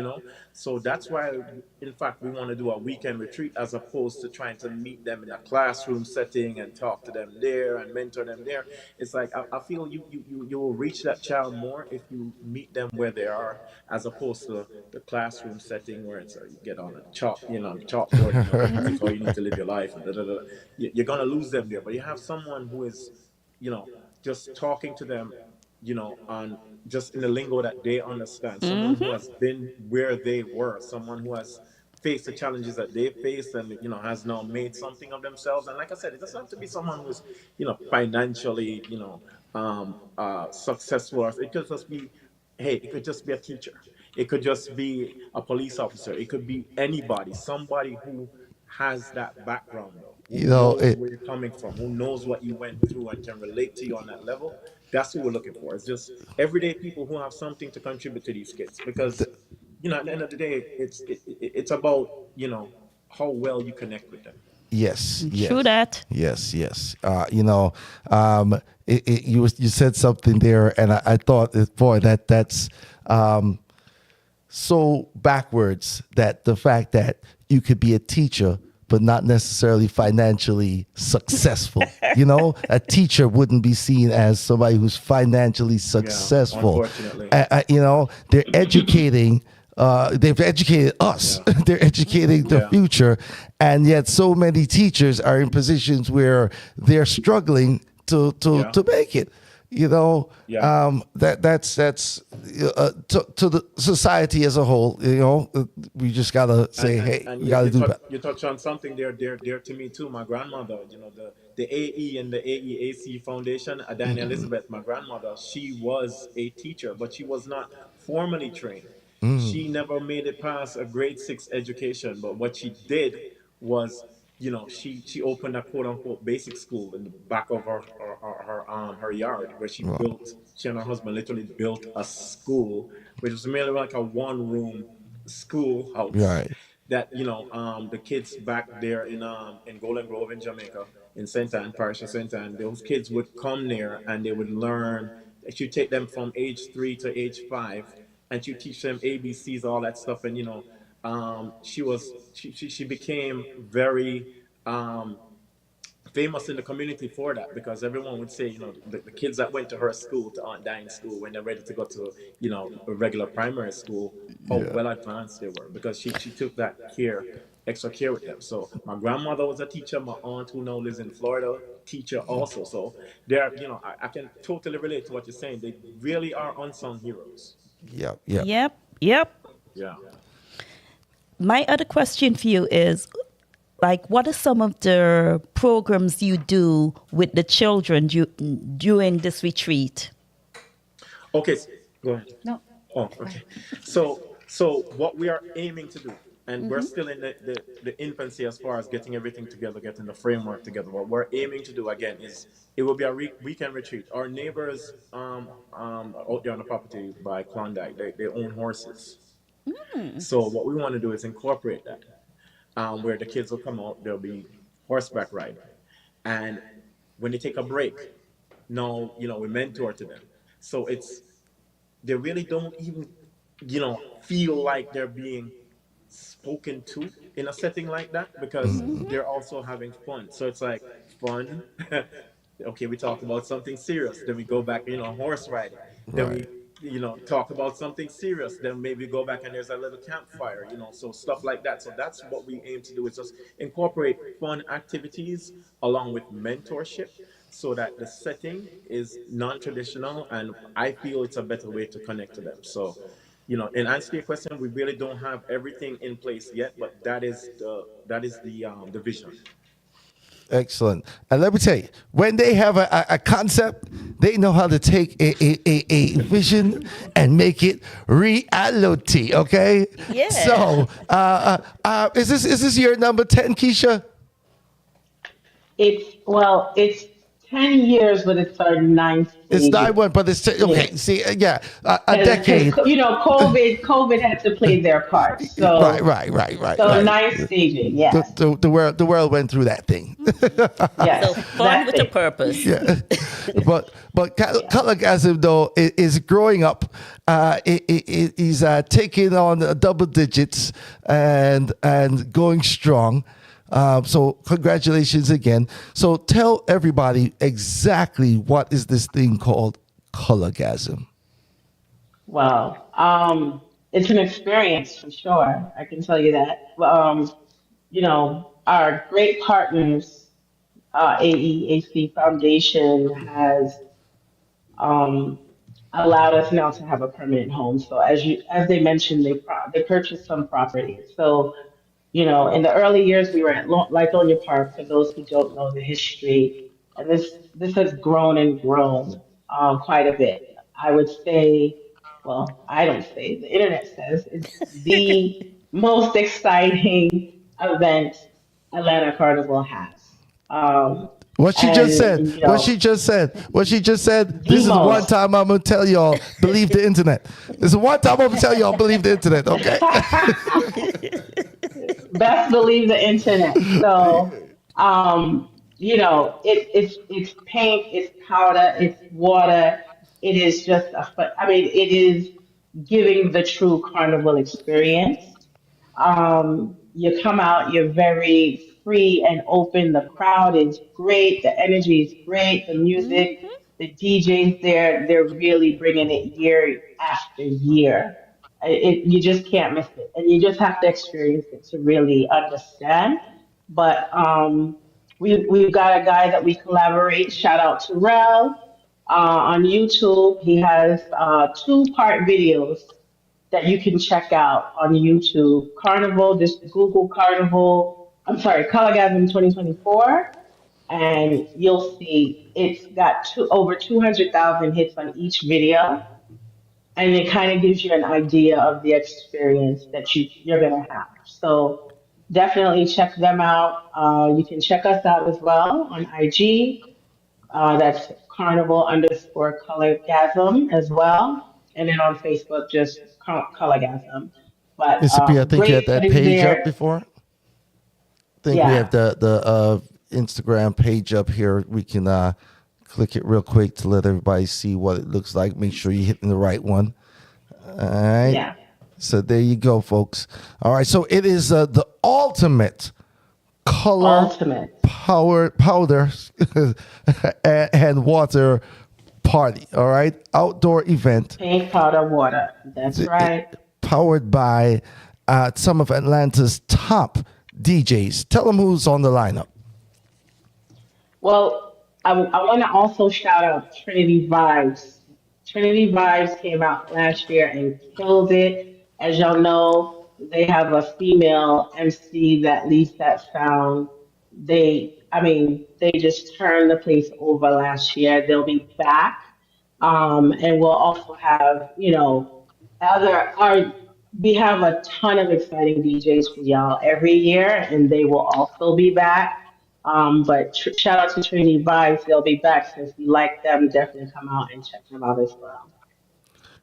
Speaker 14: So that's why, in fact, we want to do a weekend retreat as opposed to trying to meet them in a classroom setting and talk to them there and mentor them there. It's like I feel you will reach that child more if you meet them where they are, as opposed to the classroom setting where it's you get on a chalkboard, this is how you need to live your life, and you're gonna lose them there. But you have someone who is, just talking to them, on just in the lingo that they understand. Someone who has been where they were, someone who has faced the challenges that they faced and, has now made something of themselves. And like I said, it doesn't have to be someone who's, financially, successful. Or it could just be, hey, it could just be a teacher. It could just be a police officer. It could be anybody, somebody who has that background, though, who knows where you're coming from, who knows what you went through and can relate to you on that level. That's what we're looking for. It's just everyday people who have something to contribute to these kids, because at the end of the day, it's about how well you connect with them.
Speaker 2: Yes.
Speaker 3: True that.
Speaker 2: Yes. You said something there, and I thought, boy, that's so backwards, that the fact that you could be a teacher but not necessarily financially successful. A teacher wouldn't be seen as somebody who's financially successful.
Speaker 14: Unfortunately.
Speaker 2: They're educating. They've educated us. Yeah. They're educating the future, and yet so many teachers are in positions where they're struggling to make it. That's to the society as a whole. We just gotta say, we gotta do that.
Speaker 14: You touch on something there to me too. My grandmother, the AE and the AEAC Foundation, Adina Elizabeth, my grandmother, she was a teacher, but she was not formally trained. She never made it past a grade 6 education, but what she did was, she opened a quote unquote basic school in the back of her yard, where she and her husband literally built a school, which was merely like a one-room schoolhouse.
Speaker 2: Right.
Speaker 14: That the kids back there in Golden Grove in Jamaica, in St. Anne, parish of St. Anne, those kids would come there and they would learn. She would take them from age 3 to age 5, and she would teach them ABCs, all that stuff. And she became very famous in the community for that, because everyone would say, the kids that went to her school, to Aunt Diane's school, when they're ready to go to, a regular primary school, how well advanced they were, because she took that extra care with them. So my grandmother was a teacher. My aunt, who now lives in Florida, teacher also. So they're, I can totally relate to what you're saying. They really are unsung heroes.
Speaker 2: Yep.
Speaker 14: Yeah.
Speaker 3: My other question for you is, what are some of the programs you do with the children during this retreat?
Speaker 14: Okay, go ahead.
Speaker 16: No.
Speaker 14: Oh, okay. So what we are aiming to do and we're still in the infancy as far as getting everything together, getting the framework together. What we're aiming to do again is it will be a weekend retreat. Our neighbors out there on the property by Klondike, they own horses. So what we want to do is incorporate that, where the kids will come out, they'll be horseback riding, and when they take a break, now we mentor to them. So it's they really don't even feel like they're being spoken to in a setting like that because they're also having fun. So it's like fun. Okay, we talked about something serious. Then we go back, horse riding. Then
Speaker 2: Right.
Speaker 14: we, talk about something serious. Then maybe go back and there's a little campfire, so stuff like that. So that's what we aim to do is just incorporate fun activities along with mentorship so that the setting is non-traditional and I feel it's a better way to connect to them. So, in answer to your question, we really don't have everything in place yet, but that is the vision.
Speaker 2: Excellent. And let me tell you, when they have a concept, they know how to take a vision and make it reality. Okay.
Speaker 3: Yeah.
Speaker 2: So, is this your number 10, Keisha?
Speaker 15: It's 10 years, but it's our ninth
Speaker 2: It's
Speaker 15: stage.
Speaker 2: not one, but it's
Speaker 15: Yeah,
Speaker 2: okay. See, yeah, a
Speaker 15: because
Speaker 2: decade.
Speaker 15: COVID had to play their part.
Speaker 2: Right,
Speaker 15: So
Speaker 2: right, right, right,
Speaker 15: so
Speaker 2: right.
Speaker 15: ninth staging,
Speaker 2: The,
Speaker 15: yes,
Speaker 2: the, the world the world went through that thing.
Speaker 3: So
Speaker 15: yes,
Speaker 3: fun
Speaker 15: that's
Speaker 3: with a
Speaker 15: it.
Speaker 3: purpose.
Speaker 2: Yeah, but Colorgasm though is growing up. He's taking on double digits and going strong. So congratulations again. So tell everybody exactly what is this thing called Colorgasm.
Speaker 15: Wow. It's an experience for sure. I can tell you that. Our great partners, AEAC Foundation has um, allowed us now to have a permanent home. So as they mentioned, they purchased some property. So in the early years, we were at Lithonia Park. For those who don't know the history, and this has grown and grown quite a bit. I would say, well, I don't say, the internet says it's the most exciting event Atlanta Carnival has. Um,
Speaker 2: What she just
Speaker 15: and,
Speaker 2: said. What she just said. What she just said.
Speaker 15: the
Speaker 2: This is one
Speaker 15: most.
Speaker 2: time I'm gonna tell y'all believe the internet. This is one time I'm gonna tell y'all believe the internet. Okay.
Speaker 15: Best believe the internet. So, it's paint, it's powder, it's water. It is just it is giving the true carnival experience. You come out, you're very free and open. The crowd is great. The energy is great. The music, the DJs there, they're really bringing it year after year. You just can't miss it. And you just have to experience it to really understand. But we've got a guy that we collaborate. Shout out to Rel on YouTube. He has two-part videos that you can check out on YouTube. Carnival, just Google Carnival, I'm sorry, Colorgasm 2024, and you'll see it's got over 200,000 hits on each video. And it kind of gives you an idea of the experience that you're going to have. So definitely check them out. You can check us out as well on IG. That's carnival underscore colorgasm as well. And then on Facebook, just colorgasm. But
Speaker 2: Mr. P, I think you had
Speaker 15: great
Speaker 2: that
Speaker 15: footage
Speaker 2: page up
Speaker 15: there.
Speaker 2: before. I think we have
Speaker 15: Yeah.
Speaker 2: the Instagram page up here. We can click it real quick to let everybody see what it looks like. Make sure you're hitting the right one. All right.
Speaker 15: Yeah.
Speaker 2: So there you go, folks. All right. So it is the ultimate color
Speaker 15: Ultimate.
Speaker 2: powder and water party. All right. Outdoor event
Speaker 15: Paint, powder, water. That's right.
Speaker 2: powered by some of Atlanta's top DJs. Tell them who's on the lineup.
Speaker 15: Well, I want to also shout out Trinity Vibes. Trinity Vibes came out last year and killed it. As y'all know, they have a female MC that leads that sound. They just turned the place over last year. They'll be back. And we'll also have, other We have a ton of exciting DJs for y'all every year, and they will also be back. But shout out to Trinity Vibes, they'll be back. Since we like them, definitely come out and check them out as well.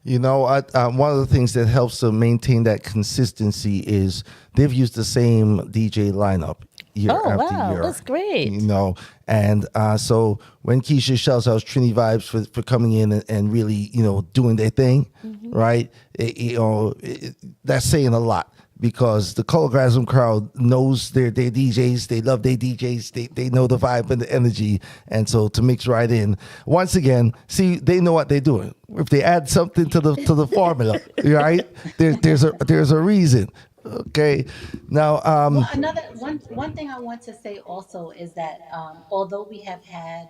Speaker 2: One of the things that helps to maintain that consistency is they've used the same DJ lineup year
Speaker 3: Oh,
Speaker 2: after
Speaker 3: wow.
Speaker 2: year.
Speaker 3: That's great.
Speaker 2: And so when Keisha shouts out Trini Vibes for coming in and really, doing their thing, right? That's saying a lot because the Colorgasm crowd knows their DJs. They love their DJs. They know the vibe and the energy. And so to mix right in, once again, see, they know what they're doing. If they add something to the formula, right? There's a reason. Okay. Now,
Speaker 16: Well, another one thing I want to say also is that although we have had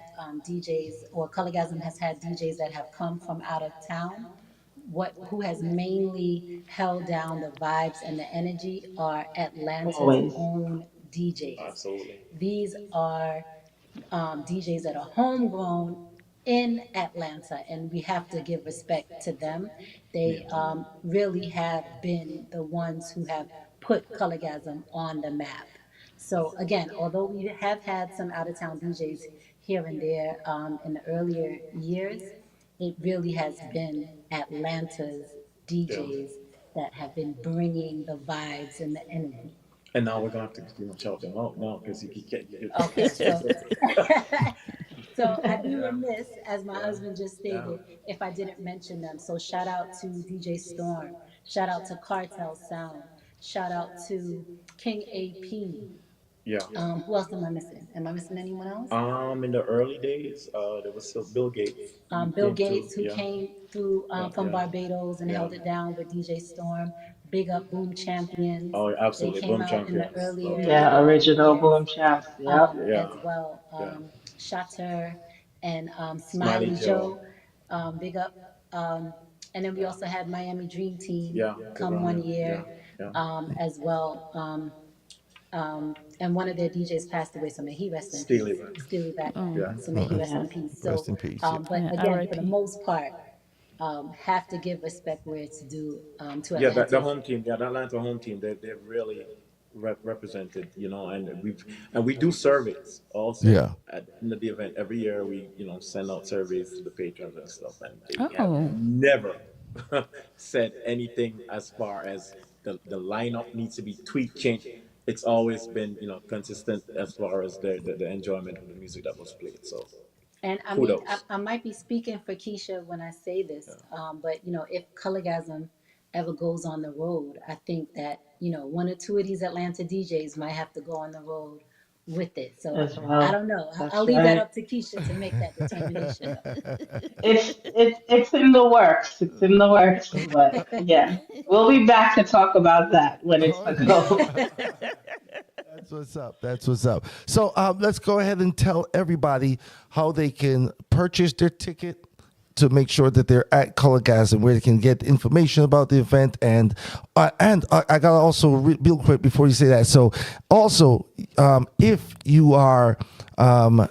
Speaker 16: DJs, or Colorgasm has had DJs that have come from out of town, who has mainly held down the vibes and the energy are Atlanta's
Speaker 15: Always.
Speaker 16: own DJs.
Speaker 14: Absolutely.
Speaker 16: These are DJs that are homegrown in Atlanta, and we have to give respect to them. They really have been the ones who have put Colorgasm on the map. So again, although we have had some out of town DJs here and there in the earlier years, it really has been Atlanta's
Speaker 14: Yeah.
Speaker 16: DJs that have been bringing the vibes and the energy.
Speaker 14: And now we're gonna have to shout them out now because you can't.
Speaker 16: Okay, so so I'd be remiss, as my husband just stated, if I didn't mention them. So shout out to DJ Storm, shout out to Cartel Sound, shout out to King AP.
Speaker 14: Yeah.
Speaker 16: Who else am I missing? Am I missing anyone else?
Speaker 14: In the early days, there was still Bill Gates.
Speaker 16: Bill
Speaker 14: Came through,
Speaker 16: Gates, who came through from Barbados and held it down with DJ Storm. Big up Boom Champions.
Speaker 14: Oh,
Speaker 16: They
Speaker 14: absolutely,
Speaker 16: came
Speaker 14: Boom
Speaker 16: out in the
Speaker 14: Champions.
Speaker 15: Yeah, original
Speaker 16: years
Speaker 15: Boom Champs. Yep.
Speaker 16: as well.
Speaker 14: Yeah.
Speaker 16: Shatter and
Speaker 14: Smiley
Speaker 16: Smiley
Speaker 14: Joe.
Speaker 16: Joe. Big up. And then we also had Miami Dream Team
Speaker 14: Yeah.
Speaker 16: come one year
Speaker 14: Yeah.
Speaker 16: as well. And one of their DJs passed away, so may he rest in
Speaker 14: Steely
Speaker 16: peace.
Speaker 14: Rick.
Speaker 16: Steely back.
Speaker 14: Yeah.
Speaker 16: So may he rest in peace. So,
Speaker 2: Rest in peace, yeah.
Speaker 16: but
Speaker 3: Yeah,
Speaker 16: again, for the
Speaker 3: RIP.
Speaker 16: most part, have to give respect where it's due to
Speaker 14: Yeah,
Speaker 16: Atlanta.
Speaker 14: the home team, the Atlanta home team, they've really represented, and we do surveys also.
Speaker 2: Yeah.
Speaker 14: At the end of the event every year, we send out surveys to the patrons and stuff, and they have
Speaker 3: Oh.
Speaker 14: never said anything as far as the lineup needs to be tweaked, changed. It's always been consistent as far as the enjoyment of the music that was played. So
Speaker 16: And I mean,
Speaker 14: kudos.
Speaker 16: I might be speaking for Keisha when I say this, but if Colorgasm ever goes on the road, I think that one or two of these Atlanta DJs might have to go on the road with it. So
Speaker 15: As well.
Speaker 16: I don't know.
Speaker 15: That's
Speaker 16: I'll leave that
Speaker 15: right.
Speaker 16: up to Keisha to make that determination.
Speaker 15: It's in the works. It's in the works. But yeah, we'll be back to talk about that when it's a go.
Speaker 2: That's what's up. That's what's up. So let's go ahead and tell everybody how they can purchase their ticket to make sure that they're at Colorgasm, where they can get information about the event. And I gotta also real quick before you say that. So also, if you are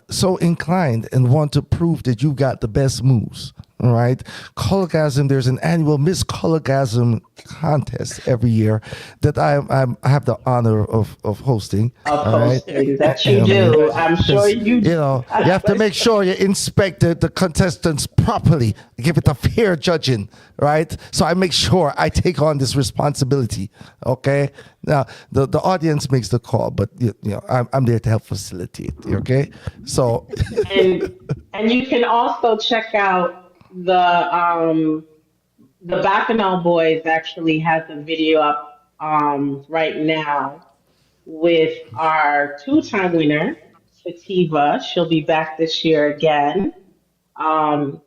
Speaker 2: so inclined and want to prove that you got the best moves, all right, Colorgasm, there's an annual Miss Colorgasm contest every year that I have the honor of hosting.
Speaker 15: Of
Speaker 2: all right?
Speaker 15: hosting, that you do. I'm sure you do.
Speaker 2: You have to make sure you inspect the contestants properly, give it a fair judging, right? So I make sure I take on this responsibility. Okay. Now the audience makes the call, but I'm there to help facilitate. Okay. So
Speaker 15: and you can also check out the Bacchanal Boys actually has a video up right now with our two-time winner, Sativa. She'll be back this year again. Um,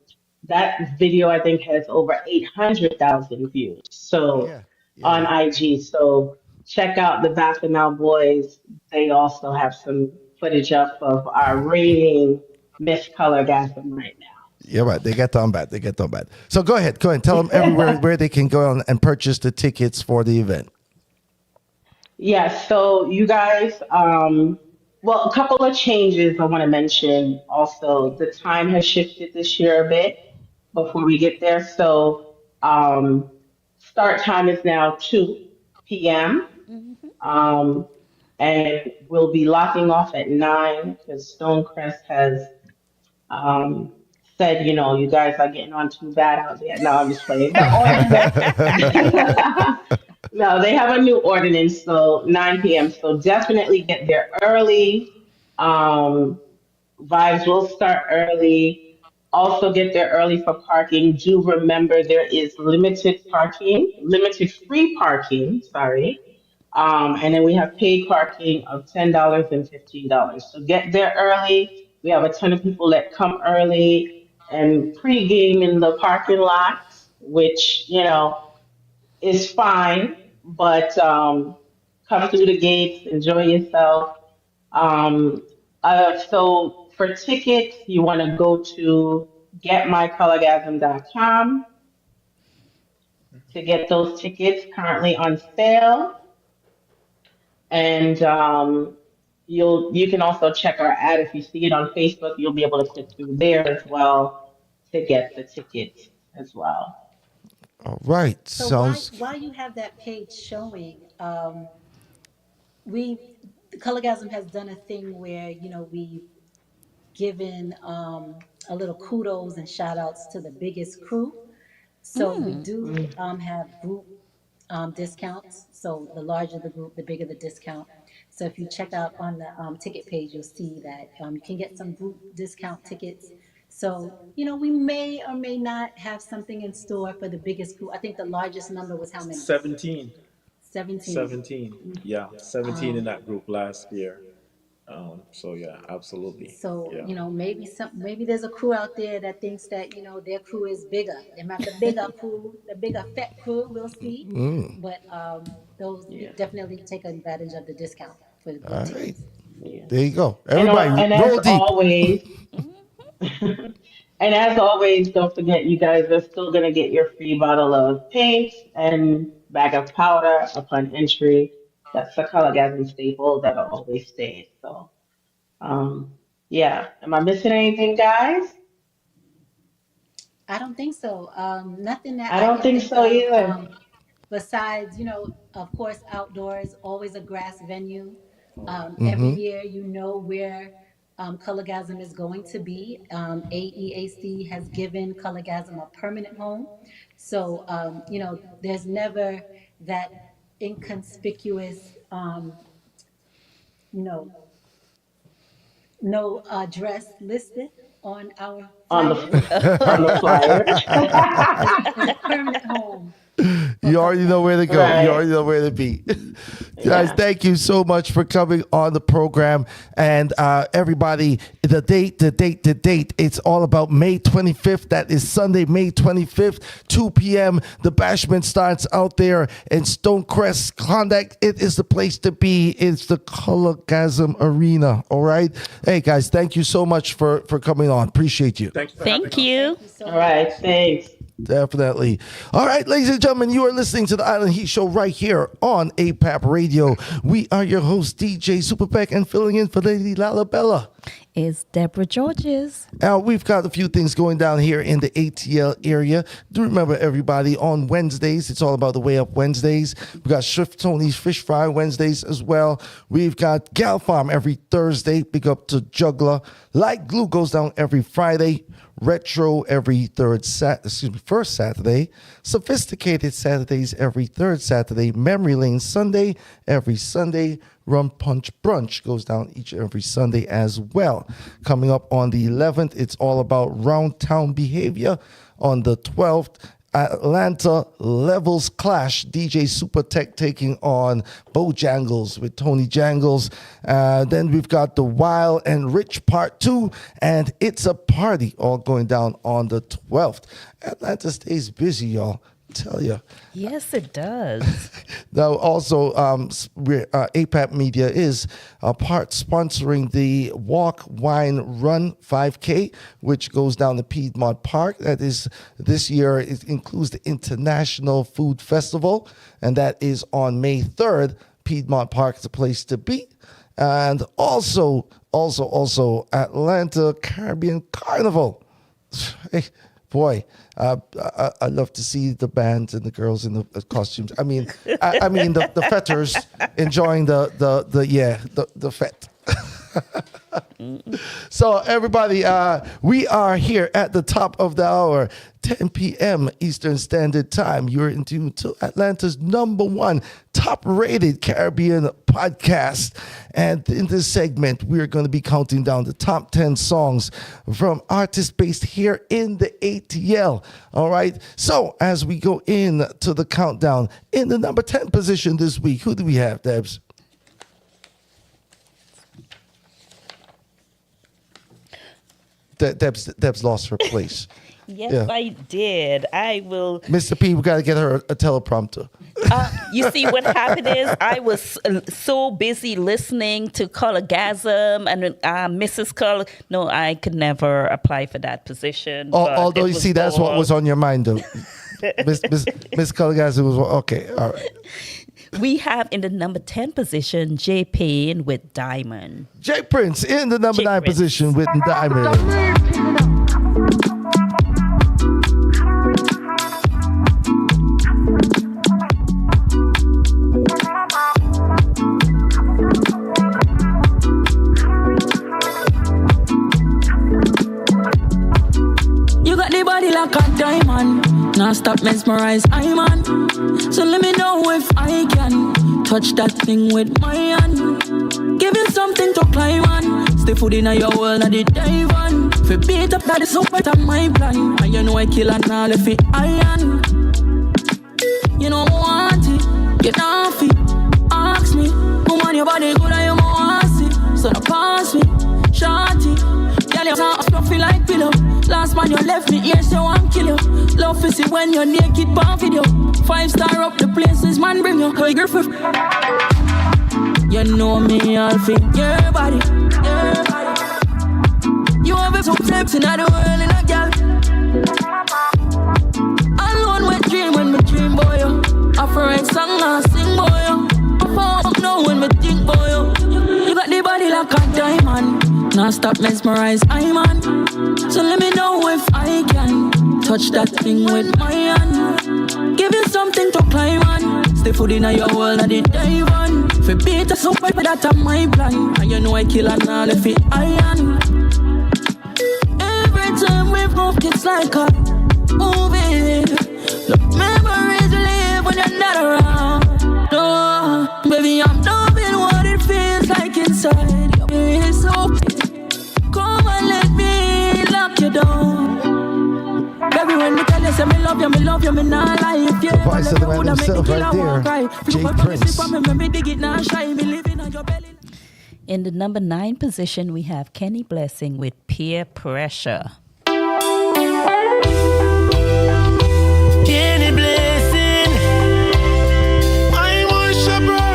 Speaker 15: that video I think has over 800,000 views. So on IG. So check out the Bacchanal Boys. They also have some footage up of our reigning Miss Colorgasm right now.
Speaker 2: yeah, right. They get on bad. They get on bad. So go ahead. Tell them everywhere where they can go and purchase the tickets for the event.
Speaker 15: Yes, so you guys, well, a couple of changes I want to mention also. The time has shifted this year a bit before we get there. So start time is now 2 p.m. Um, and we'll be locking off at 9 because Stonecrest has said, you guys are getting on too bad out there. No, I'm just playing. No, they have a new ordinance, so 9 p.m. So definitely get there early. Um, Vibes will start early. Also get there early for parking. Do remember there is limited free parking, sorry. And then we have paid parking of $10 and $15. So get there early. We have a ton of people that come early and pregame in the parking lot, which, is fine, but come through the gates, enjoy yourself. So for tickets, you want to go to getmycolorgasm.com to get those tickets currently on sale. And you can also check our ad. If you see it on Facebook, you'll be able to click through there as well to get the tickets as well.
Speaker 2: All right.
Speaker 16: So
Speaker 2: Sounds.
Speaker 16: while you have that page showing, we Colorgasm has done a thing where we've given a little kudos and shout outs to the biggest crew. So we do have group discounts. So the larger the group, the bigger the discount. So if you check out on the ticket page, you'll see that you can get some group discount tickets. So, we may or may not have something in store for the biggest group. I think the largest number was how many?
Speaker 14: 17.
Speaker 16: 17.
Speaker 14: 17. Yeah, 17 in that group last year. So yeah, absolutely.
Speaker 16: So,
Speaker 14: Yeah.
Speaker 16: maybe there's a crew out there that thinks that, their crew is bigger. They might have the bigger crew, the bigger fat crew, we'll see. But those definitely take advantage of the discount for the group
Speaker 2: All
Speaker 16: tickets.
Speaker 2: right. There you go. Everybody,
Speaker 15: And
Speaker 2: roll
Speaker 15: as
Speaker 2: deep.
Speaker 15: always, and as always, don't forget you guys are still gonna get your free bottle of paint and bag of powder upon entry. That's the Colorgasm staple that'll always stay. So, yeah. Am I missing anything, guys?
Speaker 16: I don't think so. Nothing that
Speaker 15: I
Speaker 16: I
Speaker 15: don't
Speaker 16: can
Speaker 15: think
Speaker 16: think
Speaker 15: so
Speaker 16: of.
Speaker 15: either.
Speaker 16: Besides, of course, outdoors, always a grass venue. Every year, where Colorgasm is going to be. AEAC has given Colorgasm a permanent home. So, there's never that inconspicuous, no address listed on our
Speaker 15: On
Speaker 16: flyer.
Speaker 15: the flyer.
Speaker 16: It's a permanent home.
Speaker 2: You already know where to go.
Speaker 15: Right.
Speaker 2: You already know where to be. Guys, thank you so much for coming on the program. And everybody, the date. It's all about May 25th. That is Sunday, May 25th, 2 p.m. The bashment starts out there in Stonecrest, Klondike. It is the place to be. It's the Colorgasm Arena. All right. Hey, guys, thank you so much for coming on. Appreciate you.
Speaker 3: Thank you.
Speaker 15: All right. Thanks.
Speaker 2: Definitely. All right, ladies and gentlemen, you are listening to the Island Heat Show right here on APAP Radio. We are your hosts, DJ SuperPEC, and filling in for Lady Lalabella.
Speaker 3: Is Deborah Georges.
Speaker 2: Now, we've got a few things going down here in the ATL area. Do remember, everybody, on Wednesdays, it's all about the Way Up Wednesdays. We've got Shift Tony's Fish Fry Wednesdays as well. We've got Gal Farm every Thursday. Big up to Juggler. Light Glue goes down every Friday. Retro every first Saturday. Sophisticated Saturdays every third Saturday. Memory Lane Sunday every Sunday. Rum Punch Brunch goes down each and every Sunday as well. Coming up on the 11th, it's all about Round Town Behavior. On the 12th, Atlanta Levels Clash, DJ Super Tech taking on Bojangles with Tony Jangles. Then we've got the Wild and Rich Part 2, and It's a Party all going down on the 12th. Atlanta stays busy, y'all. Tell you.
Speaker 3: Yes, it does.
Speaker 2: Now, also, APAP Media is a part sponsoring the Walk, Wine, Run 5K, which goes down to Piedmont Park. That is this year. It includes the International Food Festival, and that is on May 3rd. Piedmont Park is a place to be. And also Atlanta Caribbean Carnival. Hey, boy, I love to see the bands and the girls in the costumes. I mean, the fetters enjoying the fete. So everybody, we are here at the top of the hour, 10 p.m. Eastern Standard Time. You're in tune to Atlanta's #1 top-rated Caribbean podcast. And in this segment, we're going to be counting down the top 10 songs from artists based here in the ATL. All right. So as we go in to the countdown, in the number 10 position this week, who do we have, Debs? Deb's lost her place.
Speaker 3: Yes, I did. I will.
Speaker 2: Mr. P, we got to get her a teleprompter.
Speaker 3: You see, what happened is I was so busy listening to Colorgasm and Mrs. Color. No, I could never apply for that position.
Speaker 2: Although you see, that's what was on your mind, though. Miss Colorgasm was okay. All right.
Speaker 3: We have in the number 10 position J Payne with Diamond.
Speaker 2: J Prince in the number 9 position with Diamond.
Speaker 17: You got the body like a diamond. Now stop mesmerize, I'm on. So let me know if I can touch that thing with my hand. Give you something to climb on. Stay food in your world and the dive on. If beat up that is so part of my plan. And you know I kill and all if it iron. You know I want it. Get off it. Ask me. Woman, your body good and you want it. So now pass me. Shorty. Girl, your heart fluffy like pillow. Last man you left me here, so I'm kill you. Love to see when you're naked, bar video. 5-star up the places, man, bring you. Hey, girl, you know me, I'll fit your body. You have some flips in the world in a girl. Alone with dream when me dream, boy. I for a song, I sing, boy. I fall now when me think, boy. You got the body like a diamond. Now stop mesmerize, I'm on. So let me know if I can touch that thing with my hand. Give you something to climb on. Stay food in your world and the dive on. For beat us up, but that's my plan. And you know I kill and all if it iron. Every time we move, it's like a movie. The memories live when you're not around. No, baby, I'm loving what it feels like inside. You're so come and let me lock you down. Baby, when me tell you, say me love you, me not lie. If you ever let me would make me kill and walk cry.
Speaker 2: J Prince.
Speaker 3: In the number 9 position, we have Kenny Blessing with Peer Pressure.
Speaker 1: Kenny Blessing, I worship her.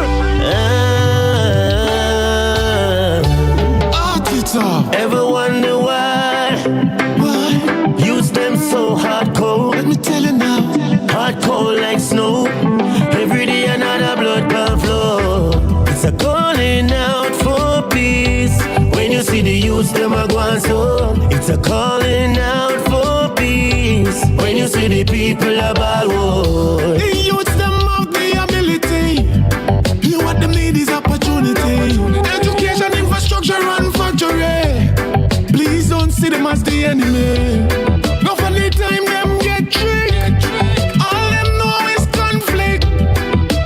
Speaker 1: Ever wonder why? Use them so hardcore. Let me tell you now. Hardcore like snow. Every day another blood can flow. It's a calling out for peace. When you see the youth, them a go so. It's a calling out for peace. When you see the people about war.
Speaker 5: The youth, them have the ability. You what them need is opportunity. Education, infrastructure, and factory. Please don't see them as the enemy. No for the time them get tricked. All them know is conflict.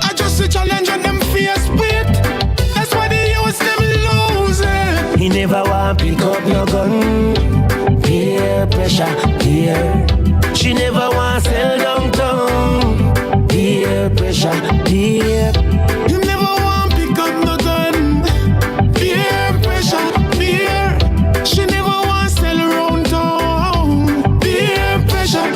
Speaker 5: I just a challenge and them face with. That's why the youth them losing.
Speaker 1: He never want pick up no gun. Peer pressure, peer. She never want sell downtown. Peer pressure, peer.
Speaker 5: You never want pick up no gun. Peer pressure, peer. She never want sell around town. Peer pressure.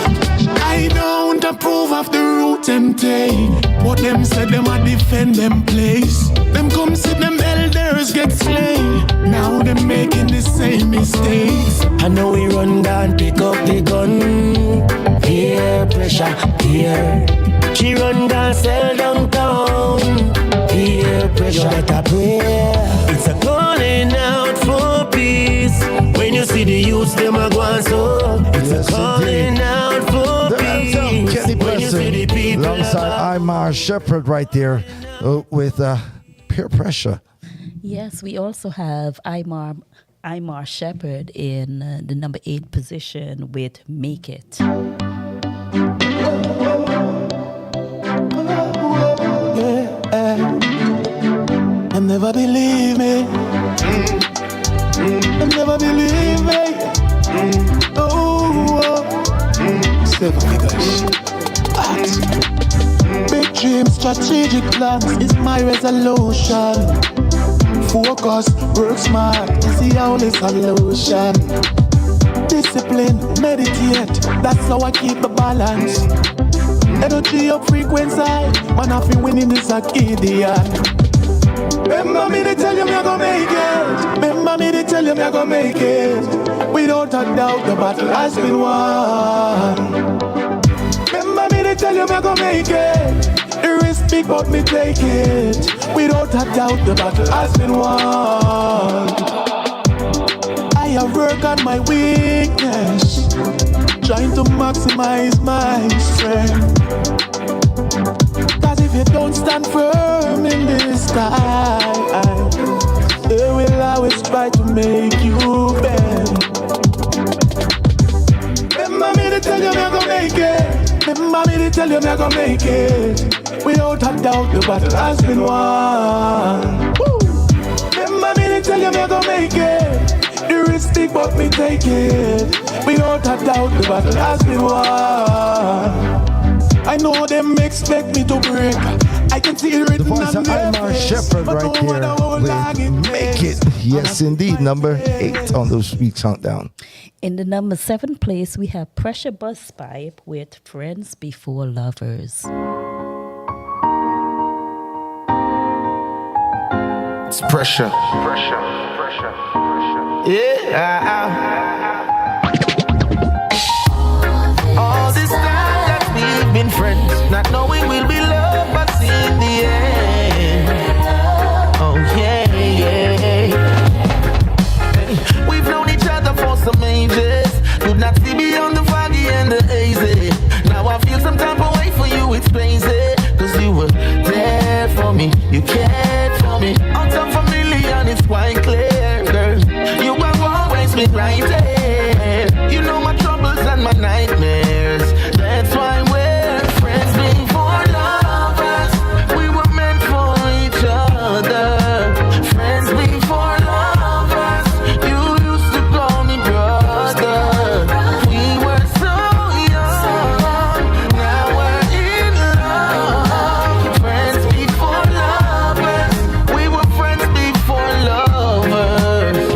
Speaker 5: I don't approve of the route them take. But them said them a defend them place. Them come see them elders get slain. Now them making the same mistakes.
Speaker 1: I know we run down, pick up the gun. Peer pressure, peer. She run down, sell downtown. Peer pressure, better pray. It's a calling out for peace. When you
Speaker 7: see the youths, them a go on so. It's a calling out for peace.
Speaker 2: Kenny
Speaker 7: When you see the
Speaker 2: Blessing,
Speaker 7: people
Speaker 2: alongside Imar Shepherd right there with Peer Pressure.
Speaker 3: Yes, we also have Imar Shepherd in the number 8 position with Make It.
Speaker 18: Them never believe me. Them never believe me. Oh, 7 figures. Big dreams, strategic plans is my resolution. Focus, work smart is the only solution. Discipline, meditate, that's how I keep the balance. Energy up frequency, man I feel winning this a idiot. Remember me to tell you me I gonna make it. Remember me to tell you me I gonna make it. Without a doubt the battle has been won. Remember me to tell you me I gonna make it. The risk big but me take it. Without a doubt the battle has been won. I have worked on my weakness, trying to maximize my strength. Cause if you don't stand firm in this sky, they will always try to make you bend. Remember me to tell you me I gonna make it. Remember me to tell you me I gonna make it. Without a doubt the battle has been won. Woo. Remember me to tell you me I gonna make it. The risk big but me take it. Without a doubt the battle has been won. I know them expect me to break. I can see it written
Speaker 2: The voice of Imar Shepherd right there with Make It. Yes, indeed. Number 8 on those week's countdown.
Speaker 3: In the number 7 place, we have Pressure Bus Pipe with Friends Before Lovers.
Speaker 7: It's pressure. Yeah. All this time that we've been friends, not knowing we'll be loved, but in the end. Oh yeah. We've known each other for some ages. Could not see beyond the foggy and the hazy. Now I feel some type of way for you, it's crazy. Cause you were there for me, you cared for me. Out of a million, it's quite clear, girl. You have always been right there. You know my troubles and my nightmares. That's why we're friends before lovers. We were meant for each other. Friends before lovers. You used to call me brother. We were so young. Now we're in love. Friends before lovers. We were friends before lovers.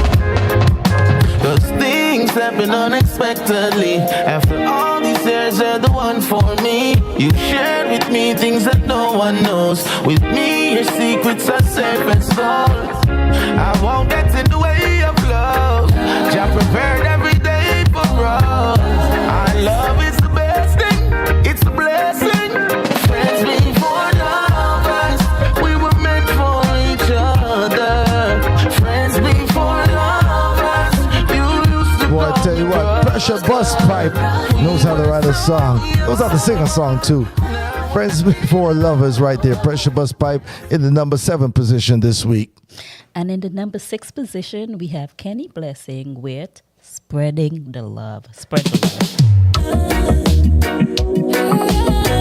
Speaker 7: 'Cause things happen unexpectedly. After all these years, you're the one for me. You shared with me things that no one knows. With me, your secrets are safe and sold. I won't get in the way of love. Jah prepared every day for us. Our love is the best thing. It's a blessing. Friends before lovers. We were meant for each other. Friends before lovers. You used to
Speaker 2: Boy, I tell you what, Pressure Bus Pipe knows how to write a song. Knows how to sing a song too. Friends Before Lovers right there. Pressure Bus Pipe in the number 7 position this week.
Speaker 3: And in the number 6 position, we have Kenny Blessing with Spreading the Love. Spread the love.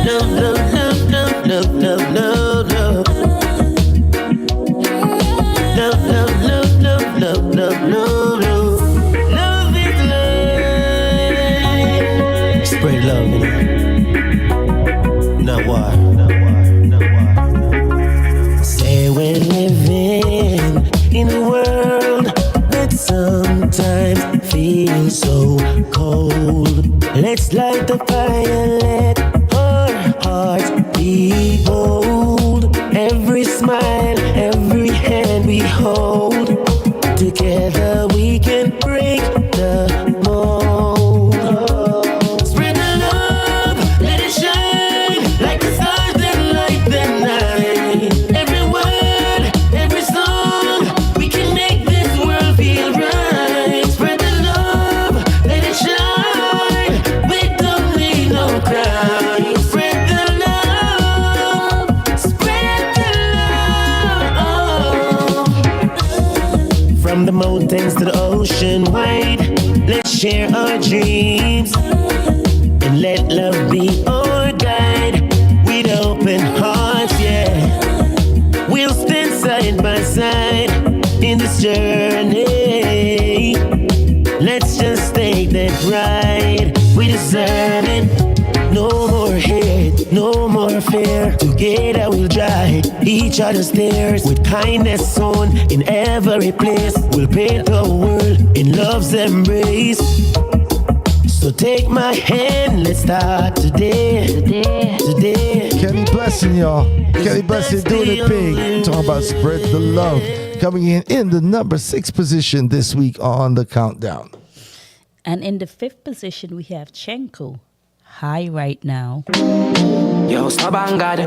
Speaker 7: Love, love, love, love, love, love, love, love. Love, love, love, love, love, love, love, love. Love is love. Spread love, you know. Now why? Say we're living in a world that sometimes feels so cold. Let's light the fire, let our hearts be bold. Every smile, every hand we hold. Together we can break the mold. Spread the love, let it shine like the stars that light the night. Every word, every song, we can make this world feel right. Spread the love.
Speaker 19: From the mountains to the ocean wide, let's share our dreams and let love be our guide. With open hearts, yeah, we'll stand side by side in this journey. Let's just take that ride. We deserve it. No more hate, no more fear. Together we'll dry each other's tears with kindness sown in every place. We'll paint the world in love's embrace. So take my hand, let's start today.
Speaker 2: Kelly Blessing, y'all. Kelly Blessing doing it big. Talking about spread the love. Coming in the number 6 position this week on the countdown.
Speaker 3: And in the 5th position, we have Chenko, High Right Now.
Speaker 20: Yo, stop and God,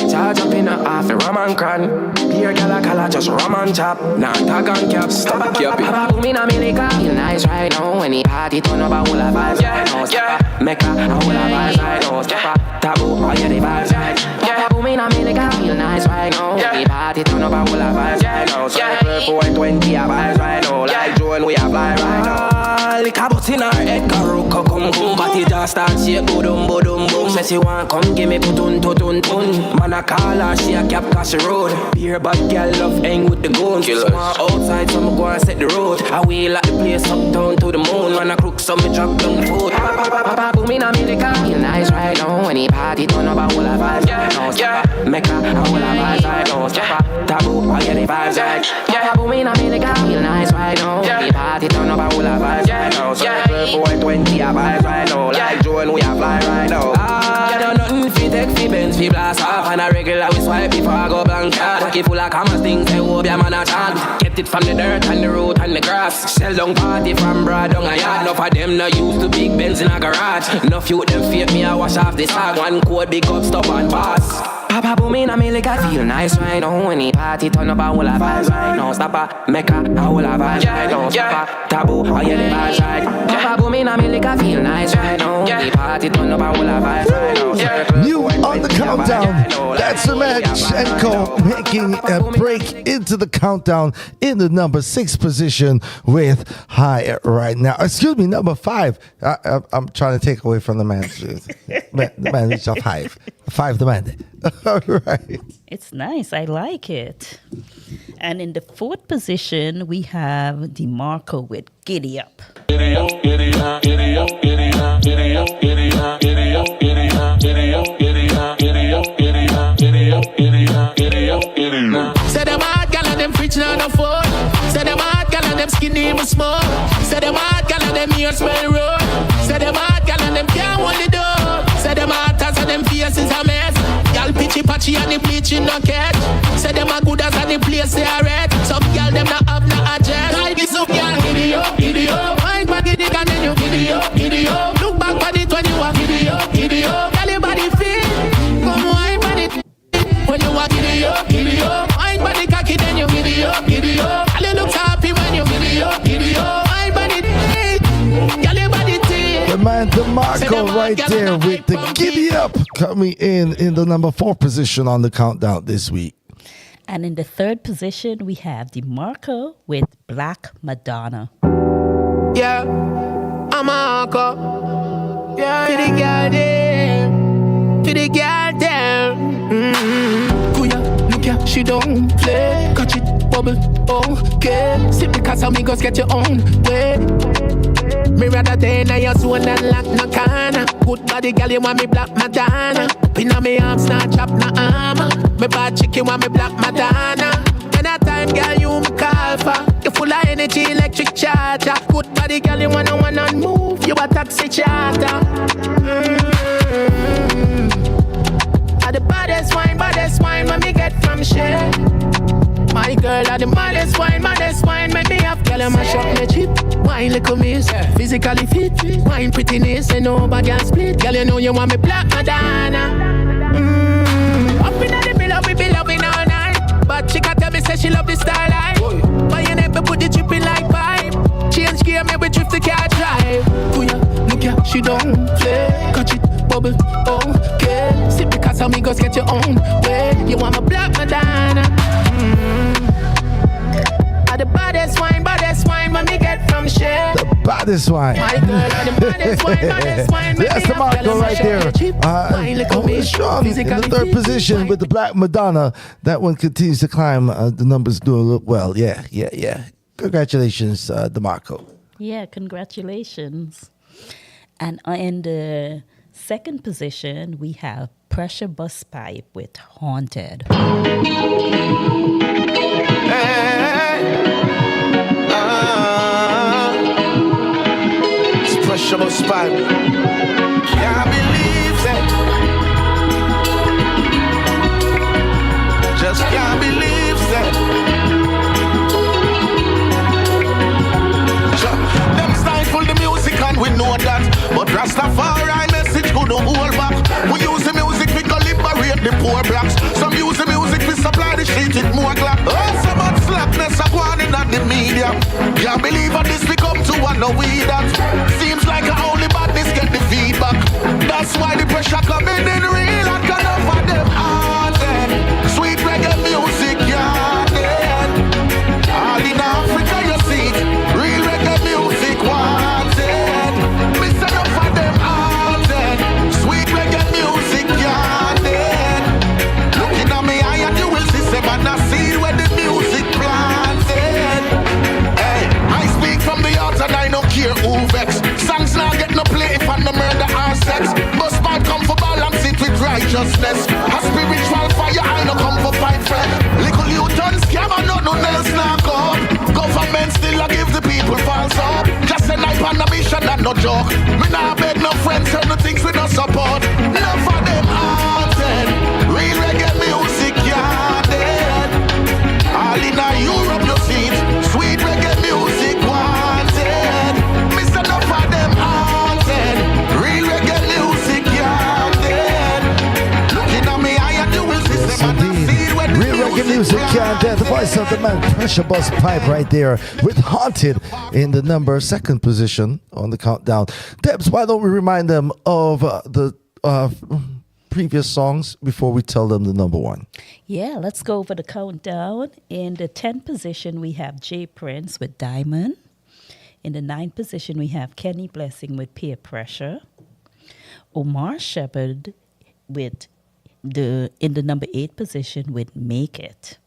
Speaker 20: charge up in a half a rum and cran. Beer gala color, just rum and chop. Nah, tag and cap, stop cap it. Papa boom in America, feel nice right now. When he party turn up a whole of vibes right now. Steppa, Mecca, a whole of vibes right now. Steppa, taboo, all yeah, the vibes right. Papa boom in America, feel nice right now. When he party turn up a whole of vibes right now. Circle 420 a vibes right now. Like Joan, we a fly right now. Lick a bus in her head, Karuka, come, come. But it just start shake, boom, boom, boom. Say she want come, give me putun, tutun, tun. Man a call her, she a cap cash the road. Beer bad girl love hang with the guns. Smart outside, so me go and set the road. I wheel at the place uptown to the moon. Man a crook, so me drop down the foot. Papa boom in America, feel nice right now. When he party turn up a whole of vibes right now. Steppa, Mecca, a whole of vibes right now. Steppa, taboo, all yeah, the vibes right. Papa boom in America, feel nice right now. When he party turn up a whole of vibes right now. Circle 420 a vibes right now. Like Joan, we a fly right now. You don't nothing fi take fi Benz fi blast off. And a regular we swipe before I go blank card. Pocket full of commas things, say hope ya man a chant. Kept it from the dirt and the road and the grass. Sell down party from broad down a yard. Enough of them no used to big Benz in a garage. Enough youth them fake me a wash off the sag. One code big up stop and pass. Papa boom in America, feel nice right now. When he party turn up a whole of vibes right now. Steppa, Mecca, a whole of vibes right now. Steppa, taboo, all yeah, the vibes right. Papa boom in America, feel nice right now. When he party turn up a whole of vibes right now.
Speaker 2: New on the countdown. That's the man Chenko making a break into the countdown in the number 6 position with High Right Now. Excuse me, number 5. I'm trying to take away from the man's the man is of High. 5 the man. All right.
Speaker 3: It's nice. I like it. And in the 4th position, we have DeMarco with Giddy Up.
Speaker 21: Giddy up, giddy up, giddy up, giddy up, giddy up, giddy up, giddy up, giddy up, giddy up, giddy up, giddy up, giddy up, giddy up, giddy up, giddy up, giddy up.
Speaker 22: Say them hard gal and them preaching on the phone. Say them hard gal and them skinny but small. Say them hard gal and them ears smell road. Say them hard gal and them can't hold the door. Say them hard as and them faces a mess. Gal pitchy patchy and the bleaching no catch. Say them a good as and the place they are red. Some gal them not have no address. Like this up gal, giddy up, giddy up. Mind back it and then you giddy up, giddy up. Look back on it when you are giddy up, giddy up. Gal your body feel, come wine on it. When you are giddy up, giddy up. Mind body cocky then you giddy up, giddy up. Gal you look happy when you giddy up, giddy up. Mind body gal your body tick.
Speaker 2: The man DeMarco right there with the Giddy Up coming in the number 4 position on the countdown this week.
Speaker 3: And in the 3rd position, we have DeMarco with Black Madonna.
Speaker 22: Yeah, I'm a uncle. Yeah, for the girl there, for the girl there. Kuya, look ya, she don't play. Catch it, bubble, okay. Simply cause amigos get your own way. Me rather than I your zone and lock no corner. Good body girl, you want me Black Madonna. Pin on me arms, not chop no armor. Me bad chick, you want me Black Madonna. Anytime, girl, you me call for. You full of energy, electric charger. Good body, girl, you wanna one on move. You a taxi charter. Are the baddest wine when me get from share. My girl are the maddest wine, make me have girl, I'm a shop me cheap. Wine little miss, physically fit. Wine prettiness, and nobody can split. Girl, you know you want me Black Madonna. Up in the middle, we be loving all night. But she can tell me, say she love the starlight. But you never put the dripping like pipe. Change gear, me we drift the car drive. Kuya, look ya, she don't play. Catch it, bubble, okay. Sit because amigos get your own way. You want me Black Madonna. Are the baddest wine,
Speaker 2: baddest wine. That's the Marco right there. Strong in the third position with the Black Madonna. That one continues to climb. The numbers do look well. Yeah. Congratulations, DeMarco.
Speaker 3: Yeah, congratulations. And in the second position, we have Pressure Bus Pipe with Haunted.
Speaker 6: It's Pressure Bus Pipe. Can't believe that. Just can't believe that. Them stifle the music and we know that. But Rastafari message could not hold back. We use the music we can liberate the poor blacks. Some use the music we supply the street with more glass. Oh, so much slackness are going in at the media. Can't believe how this we come to and no we that. Seems like only badness get the feedback. That's why the pressure coming in real. I can't offer them haunted. Sweet reggae music, yeah, dead. All in Africa you see it. Real reggae music wanted. Miss enough of them haunted. Sweet reggae music, yeah, dead. Looking at me eye and you will see some and I see where the music planted. Hey, I speak from the heart and I don't care who vex. Songs now get no play if I no murder or sex. Bust man come for balance it with righteousness. A spiritual fire I no come for fight flesh. Little you done scam and nothing else now come. Government still a give the people false hope. Just a knife on a mission and no joke. Me nah beg no friends tell the things we no support. None for them haunted. Real reggae music, yeah, dead. All in a Europe you see it. Sweet reggae music wanted. Miss enough for them haunted. Real reggae music, yeah, dead. Looking at me eye and you will see some and I see where the
Speaker 2: Real reggae music, yeah, dead. The voice of the man, Pressure Bus Pipe right there with Haunted in the second position on the countdown. Debs, why don't we remind them of the previous songs before we tell them the number one?
Speaker 3: Yeah, let's go over the countdown. In the 10th position, we have Jay Prince with Diamond. In the 9th position, we have Kenny Blessing with Peer Pressure. Omar Shepard with in the number 8 position with Make It.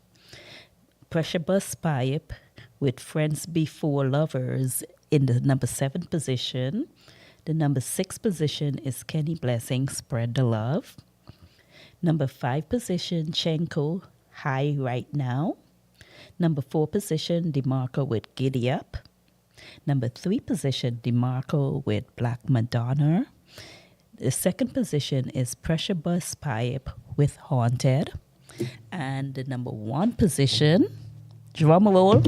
Speaker 3: Pressure Bus Pipe with Friends Before Lovers in the number 7 position. The number 6 position is Kenny Blessing, Spread the Love. Number 5 position, Chenko, High Right Now. Number 4 position, DeMarco with Giddy Up. Number 3 position, DeMarco with Black Madonna. The second position is Pressure Bus Pipe with Haunted. And the number 1 position, drum roll,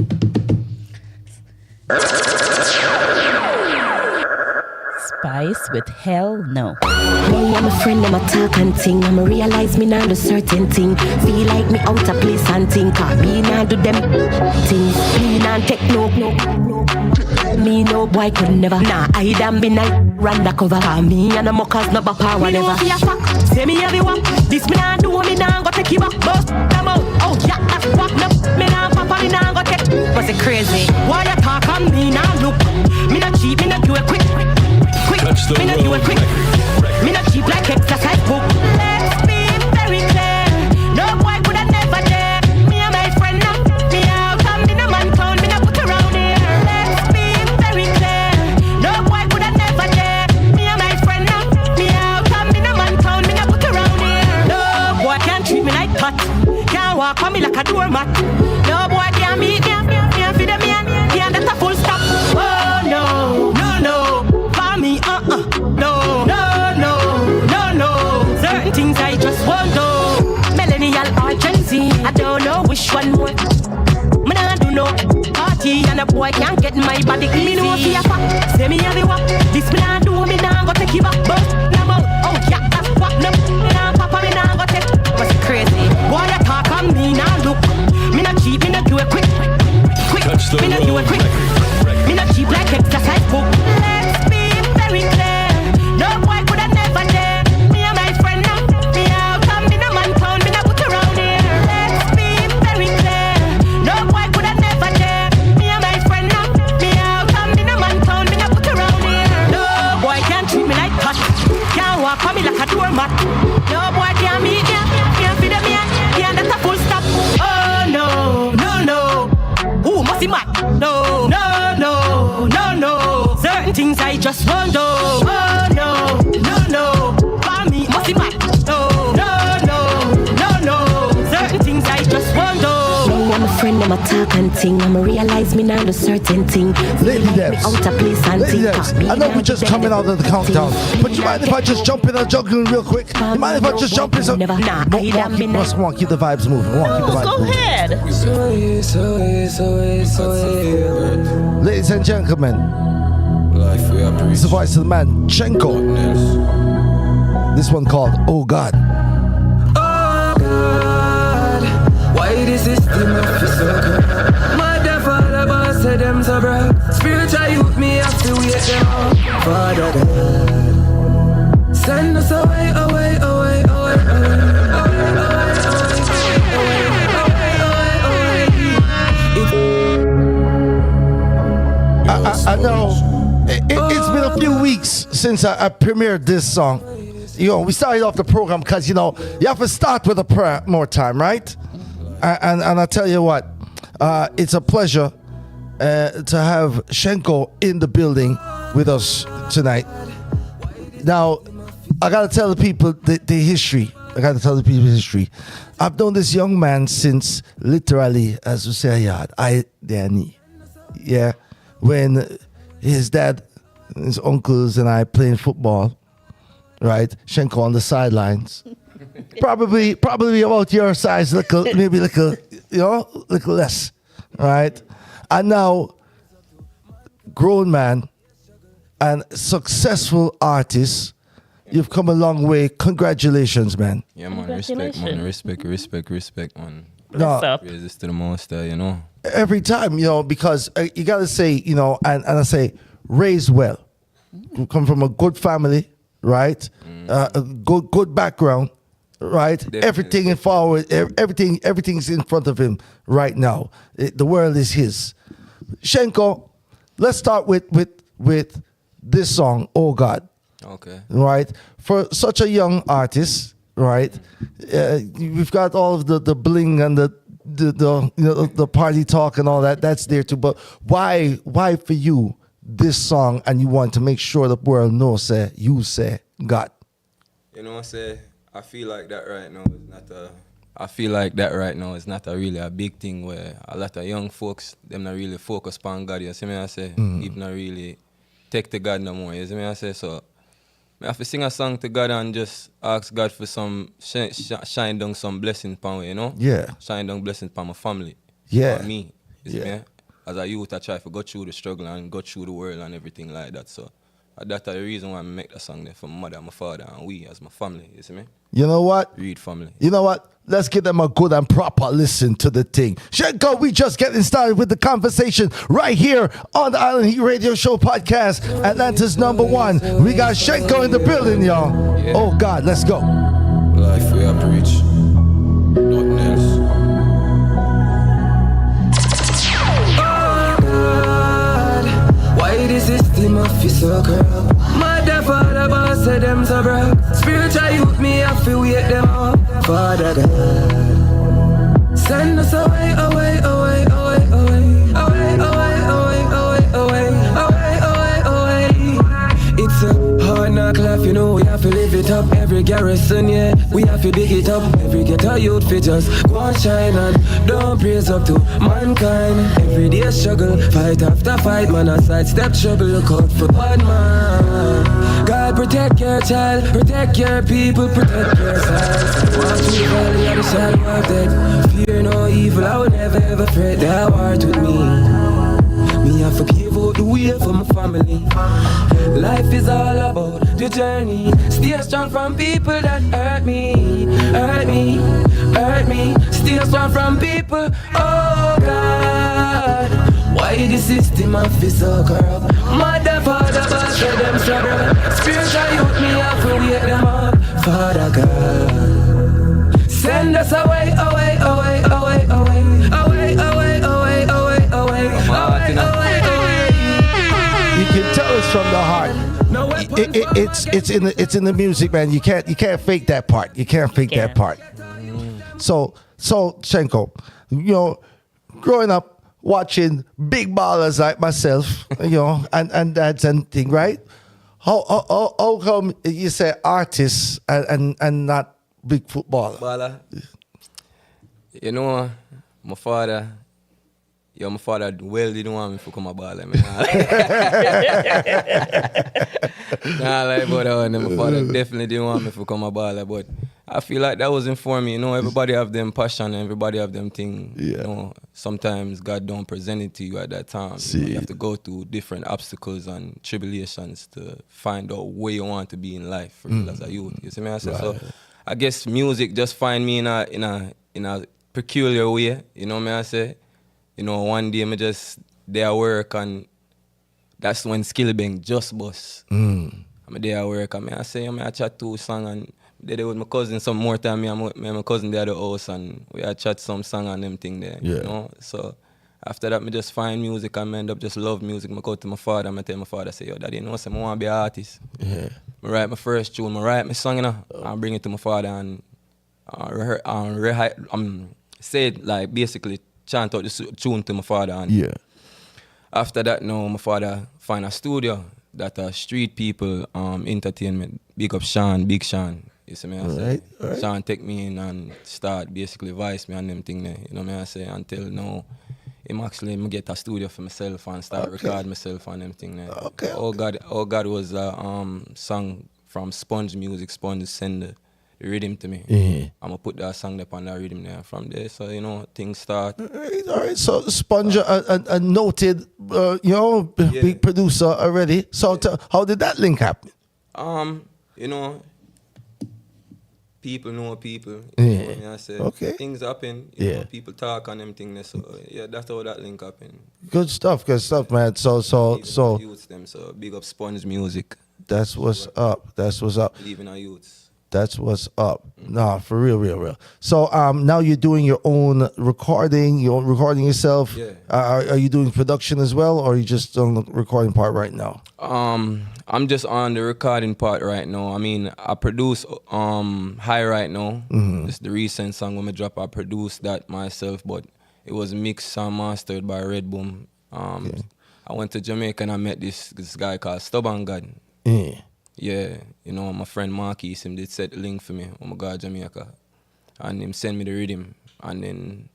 Speaker 3: Spice with Hell No.
Speaker 4: Me and my friend, them a talk and ting. I'ma realize me now do certain thing. Feel like me out of place and think. Me now do them things. Me now take no. Me no boy could never. Nah, I damn be night run the cover. Me and the mockers no power
Speaker 8: Me
Speaker 4: never.
Speaker 8: know fi a fuck. Say me everyone. This me nah do. Me nah go take you back. Bust them out. Oh yeah, that's what no. Me nah papa. Me nah go take.
Speaker 4: Was it crazy?
Speaker 8: Why you talk on me now look? Me not cheap. Me not do it quick. Me not do it quick. Me not cheap like exercise book. Let's be very clear. No boy could have never dare. Me and my friend now. Me out and me no man town. Me not put around here. Let's be very clear. No boy could have never dare. Me and my friend now. Me out and me no man town. Me not put around here. No boy can't treat me like pot. Can't walk on me like a doormat. No boy can't meet me. Can't feed me and can't that's a full stop. Oh no. Me, no. Certain things I just won't do. Millennial or Gen Z, I don't know which one more. Me nah do no party and a boy can't get my body easy. Me know fi a fuck, say me everyone. This me nah do, me nah go take you back. But them out, oh yeah, that's what no. Me nah papa, me nah go take. What's crazy? Boy, you talk on me now look. Me not cheap, me not do it quick. Me not do it quick. Me not cheap like exercise book. Let's be very clear. No boy could have never dare. Me and my friend now. Me out and me no man town. Me not put around here. Let's be very clear. No boy could have never dare. Me and my friend now. Me out and me no man town. Me not put want to. Oh no, no, no. For me, must be back. No, no, no, no. Certain things I just want to.
Speaker 9: I'm a friend, I'm a talk and ting. I'm a realize me now the certain thing.
Speaker 2: Lady Debs,
Speaker 9: out of place and
Speaker 2: Lady Debs, I know we're just coming out of the countdown, but you mind if I just jump in and juggling real quick? You mind if I just jump in? Keep the vibes moving.
Speaker 3: Go ahead.
Speaker 2: Ladies and gentlemen, it's the voice of the man, Chenko. This one called Oh God.
Speaker 13: Oh God, why this system of so good? Mother, father, boss, say them so broke. Spiritual youth, me have to wait them up. Father God, send us away, away, away, away, away,
Speaker 2: I know it's been a few weeks since I premiered this song. You know, we started off the program because, you know, you have to start with a prayer more time, right? And I tell you what, it's a pleasure to have Chenko in the building with us tonight. Now, I got to tell the people the history. I've known this young man since literally, as we say, yeah, when his dad, his uncles, and I playing football, right? Chenko on the sidelines, probably about your size, maybe little less, right? And now, grown man and successful artist, you've come a long way. Congratulations, man.
Speaker 11: Yeah, man. Respect, man. Respect, man.
Speaker 2: No,
Speaker 11: praises to the master, you know.
Speaker 2: Every time, you know, because you got to say, you know, and I say, raised well. You come from a good family, right? A good background, right?
Speaker 11: Definitely.
Speaker 2: Everything in forward, everything's in front of him right now. The world is his. Chenko, let's start with this song, Oh God.
Speaker 11: Okay.
Speaker 2: Right? For such a young artist, right? We've got all of the bling and the party talk and all that. That's there too. But why for you this song, and you want to make sure the world knows that you say God?
Speaker 11: You know, I feel like that right now is not a really a big thing where a lot of young folks, them not really focus on God. You see me I say? Even not really take to God no more. You see me I say? So I have to sing a song to God and just ask God for some shine down some blessing upon me, you know?
Speaker 2: Yeah.
Speaker 11: Shine down blessing upon my family.
Speaker 2: Yeah.
Speaker 11: For me. You see me? As a youth, I try to go through the struggle and go through the world and everything like that. So that's the reason why I make that song there for my mother and my father and we as my family. You see me?
Speaker 2: You know what?
Speaker 11: Read family.
Speaker 2: You know what? Let's give them a good and proper listen to the thing. Chenko, we just getting started with the conversation right here on the Island Heat Radio Show podcast, Atlanta's #1. We got Chenko in the building, y'all. Yeah. Oh God, let's go.
Speaker 11: Life we have to reach. Nothing else.
Speaker 13: Oh God, why this system of is so corrupt? Mother, father, boss, say them so broke. Spiritual youth, me have to wake them up. Father God, send us away, away, away, away, away, away, away, away, away, away, away, away. It's a hard knock life, you know, we have to live it up. Every garrison, yeah, we have to dig it up. Every ghetto youth fi just go and shine and don't praise up to mankind. Every day struggle, fight after fight, man, a sidestep trouble. Look out for bad man. God protect your child, protect your people, protect your side. Watch me valley of the shadow of death. Fear no evil, I will never ever fret. Thou art with me. Me have to give out the way for my family. Life is all about the journey. Stay strong from people that hurt me, hurt me, hurt me. Stay strong from people, oh God. Why the system of is so corrupt? Mother, father, boss, say them struggle. Spiritual youth, me have to wake them up. Father God, send us away, away, away, away, away, away, away, away, away, away, away, away, away.
Speaker 2: You can tell it's from the heart. It's in the music, man. You can't fake that part. You can't fake that part. So Chenko, you know, growing up watching big ballers like myself, you know, and dads and thing, right? How come you say artist and not big footballer?
Speaker 11: Baller. You know, my father well didn't want me to come a baller. Nah, like, but my father definitely didn't want me to come a baller. But I feel like that wasn't for me. You know, everybody have them passion, everybody have them thing.
Speaker 2: Yeah.
Speaker 11: You know, sometimes God don't present it to you at that time. You have to go through different obstacles and tribulations to find out where you want to be in life for real as a youth. You see me? I say? So I guess music just find me in a peculiar way. You know me I say? You know, one day me just there at work and that's when Skillbang just bust. I'm there at work and I say I chat 2 song and there with my cousin some more time. Me and my cousin there at the house and we had chat some song and them thing there.
Speaker 2: Yeah.
Speaker 11: You know? So after that me just find music and I end up just love music. I go to my father and I tell my father, say, yo, daddy, you know, I want to be an artist.
Speaker 2: Yeah.
Speaker 11: I write my first tune, I write my song, you know, and bring it to my father and say it like basically chant out the tune to my father. And after that, now my father find a studio that street people entertainment. Big up Sean, Big Sean. You see me I say?
Speaker 2: Right.
Speaker 11: Sean take me in and start basically vice me and them thing there. You know me I say? Until now, him actually me get a studio for myself and start record myself and them thing there.
Speaker 2: Okay.
Speaker 11: Oh God was a song from Sponge Music. Sponge send the rhythm to me. I'm gonna put that song up on that rhythm there. From there, so you know things start.
Speaker 2: All right. So Sponge, a noted, big producer already. So how did that link happen?
Speaker 11: You know, people know people. You know what I say?
Speaker 2: Okay.
Speaker 11: Things happen. You know, people talk on them things. So yeah, that's how that link happened.
Speaker 2: Good stuff, man. So
Speaker 11: Youths them. So big up Sponge Music.
Speaker 2: That's what's up.
Speaker 11: Believe in our youths.
Speaker 2: That's what's up. Nah, for real. So now you're doing your own recording. You're recording yourself.
Speaker 11: Yeah.
Speaker 2: Are you doing production as well, or are you just on the recording part right now?
Speaker 11: I'm just on the recording part right now. I mean, I produce High right now. It's the recent song when I drop. I produced that myself, but it was mixed and mastered by Red Boom. I went to Jamaica and I met this guy called Stubborn God. Yeah, you know, my friend Marquis, him did set the link for me when I got to Jamaica. And him send me the rhythm. And then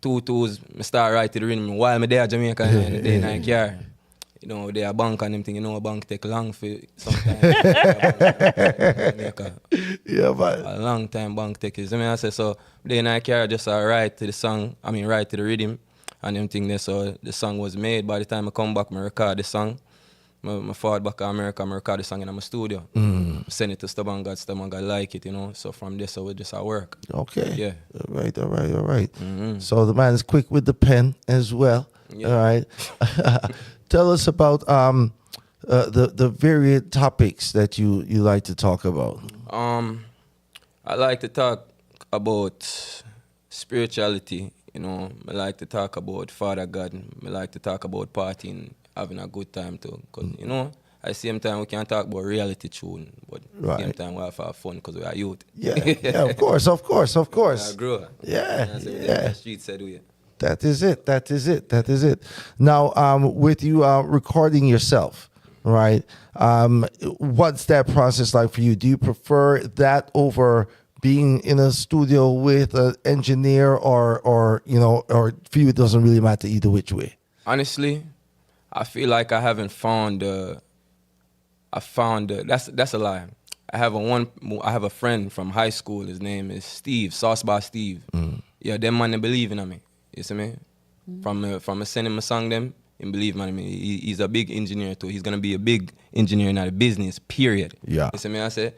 Speaker 11: 2 twos, I start writing the rhythm while I'm there at Jamaica in the day night car. You know, they a bank and them thing, you know, a bank take long for sometimes.
Speaker 2: Yeah, but
Speaker 11: a long time bank take is. I say, so day night car just write to the song, write to the rhythm and them thing there. So the song was made. By the time I come back, I record the song. I forward back to America, I record the song in my studio. Send it to Stubborn God like it, you know. So from there, so we just work.
Speaker 2: Okay.
Speaker 11: Yeah.
Speaker 2: All right. So the man is quick with the pen as well.
Speaker 11: Yeah.
Speaker 2: All right. Tell us about the various topics that you like to talk about.
Speaker 11: I like to talk about spirituality, you know. I like to talk about Father God. I like to talk about partying, having a good time too. Because, you know, at the same time, we can talk about reality tune, but at the same time, we have to have fun because we are youth.
Speaker 2: Yeah, of course.
Speaker 11: I grew up.
Speaker 2: Yeah.
Speaker 11: The street said we.
Speaker 2: That is it. Now, with you recording yourself, right? What's that process like for you? Do you prefer that over being in a studio with an engineer, or for you it doesn't really matter either which way?
Speaker 11: Honestly, I feel like I haven't found. That's a lie. I have a friend from high school. His name is Steve, Sauce Bar Steve. Yeah, them man they believe in me. You see me? From sending him a song, them he believe in me. He's a big engineer too. He's gonna be a big engineer in the business. Period.
Speaker 2: Yeah.
Speaker 11: You see me? I say.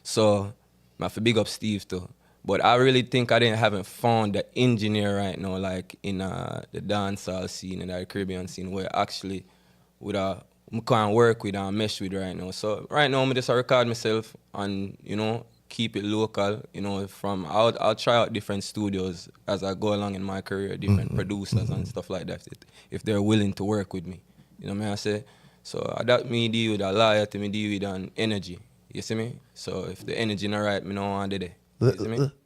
Speaker 11: So I have to big up Steve too. But I really think haven't found the engineer right now, like in the dancehall scene and the Caribbean scene, where actually I can work with and mesh with right now. So right now, I just record myself and, you know, keep it local. You know, I'll try out different studios as I go along in my career, different producers and stuff like that, if they're willing to work with me. You know what I say? So that me deal with a loyalty, me deal with an energy. You see me? So if the energy not right, me no want to do that.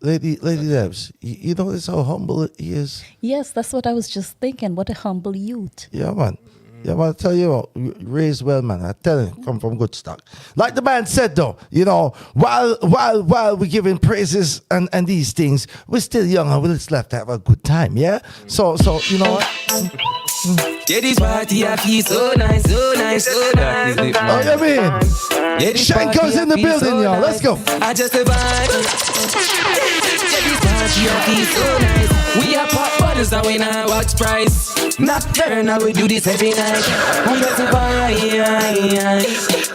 Speaker 2: Lady Debs, you notice how humble he is?
Speaker 3: Yes, that's what I was just thinking. What a humble youth.
Speaker 2: Yeah, man. Yeah, but I tell you what, you raised well, man. I tell you, come from good stock. Like the man said, though, you know, while we're giving praises and these things, we're still young and we're just left to have a good time, yeah? So you know what?
Speaker 13: Yeah, this party I feel so nice, so nice, so nice.
Speaker 2: Oh, you mean? Chenko's in the building, y'all. Let's go.
Speaker 13: I just a vibe. Yeah, this party I feel so nice. We are pop bottles and we not watch price. Nocturnal, we do this every night. I just a vibe.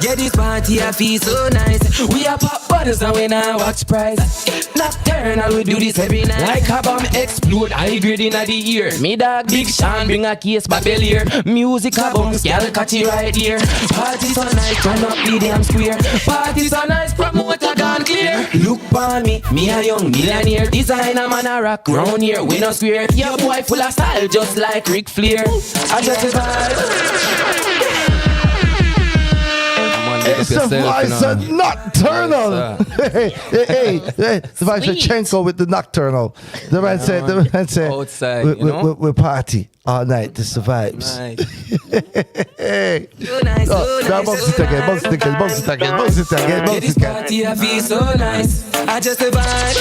Speaker 13: Yeah, this party I feel so nice. We are pop bottles and we not watch price. Nocturnal, we do this every night. Like a bomb explode, high grade in the ear. Me dog Big Sean bring a case Babelier. Music a bounce, girl catch it right here. Party so nice, turn up the damn square. Party so nice, promoter gone clear. Look on me a young millionaire. Designer man a rock round here, we no square. Your boy full of style, just like Ric Flair. I just a vibe.
Speaker 2: It's the voice of Nocturnal. Hey, the voice of Chenko with the Nocturnal. The man said,
Speaker 11: outside,
Speaker 2: we party all night. This is the vibes. Hey. Bounce it again.
Speaker 13: Yeah, this party I feel so nice. I just a vibe.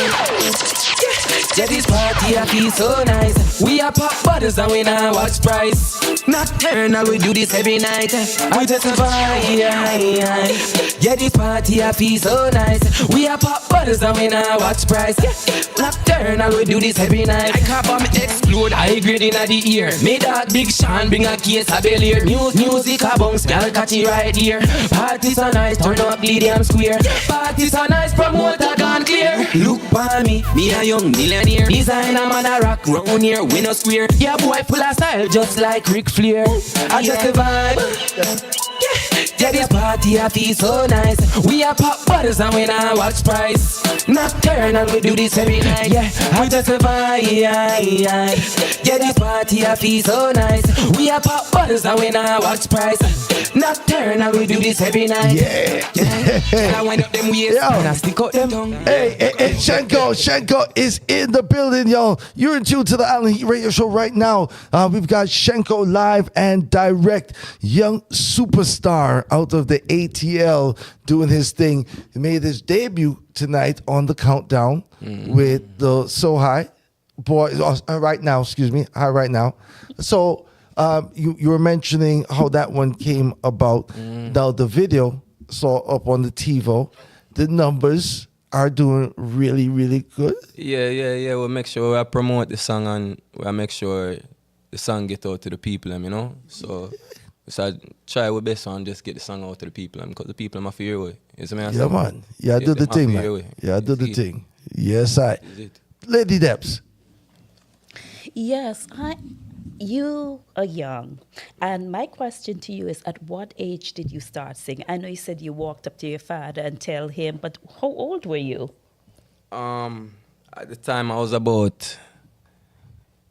Speaker 13: Yeah, this party I feel so nice. We are pop bottles and we not watch price. Nocturnal, we do this every night. I just a vibe. Yeah, this party I feel so nice. We are pop bottles and we not watch price. Nocturnal, we do this every night. Like a bomb explode, high grade in the ear. Me dog Big Sean bring a case of Bel-Air. Music a bounce, girl catch it right here. Party so nice, turn up the damn square. Party so nice, promoter gone clear. Look on me a young millionaire. Designer man a rock round here, we no square. Yeah, boy full of style, just like Ric Flair. I just a vibe. Yeah, this party I feel so nice. We are pop bottles and we not watch price. Nocturnal, we do this every night. Yeah, I just a vibe. Yeah, this party I feel so nice. We are pop bottles and we not watch price. Nocturnal, we do this every night.
Speaker 2: Yeah.
Speaker 13: I wind up them waist and I stick out them tongue.
Speaker 2: Hey, Chenko is in the building, y'all. You're in tune to the Island Heat Radio Show right now. We've got Chenko live and direct, young superstar out of the ATL doing his thing. He made his debut tonight on the countdown with the So High boy. Right now. So you were mentioning how that one came about. Now the video saw up on the TiVo. The numbers are doing really, really good.
Speaker 11: Yeah. We'll make sure we promote the song and we'll make sure the song get out to the people, you know. So I try our best and just get the song out to the people, because the people are fear away. You see me?
Speaker 2: Yeah, man. Yeah, do the thing, man. Yeah, do the thing. Yes, Lady Debs.
Speaker 3: Yes, you are young. And my question to you is, at what age did you start singing? I know you said you walked up to your father and tell him, but how old were you?
Speaker 11: At the time, I was about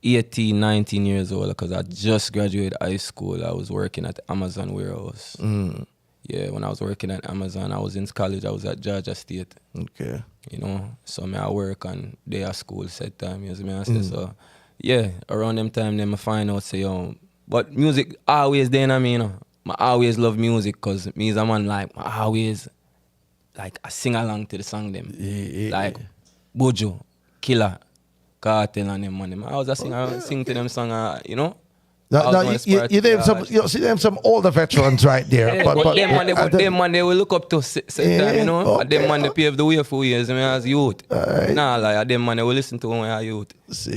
Speaker 11: 18, 19 years old, because I just graduated high school. I was working at Amazon warehouse. Yeah, when I was working at Amazon, I was in college. I was at Georgia State.
Speaker 2: Okay.
Speaker 11: You know, so I work and they at school set time. You see me? I say, so, yeah, around them time, then I find out, say, but music always there, I mean, I always love music, because me as a man, like, I always, like, I sing along to the song them. Like, Bojo, Killer, Cartel and them man. I always sing to them song, you know?
Speaker 2: Now you name some older veterans right there.
Speaker 11: Yeah, but them man, they will look up to time, you know? Okay. Them man, they pave the way for years, as youth. Right. Nah, like, them man, they will listen to when I youth.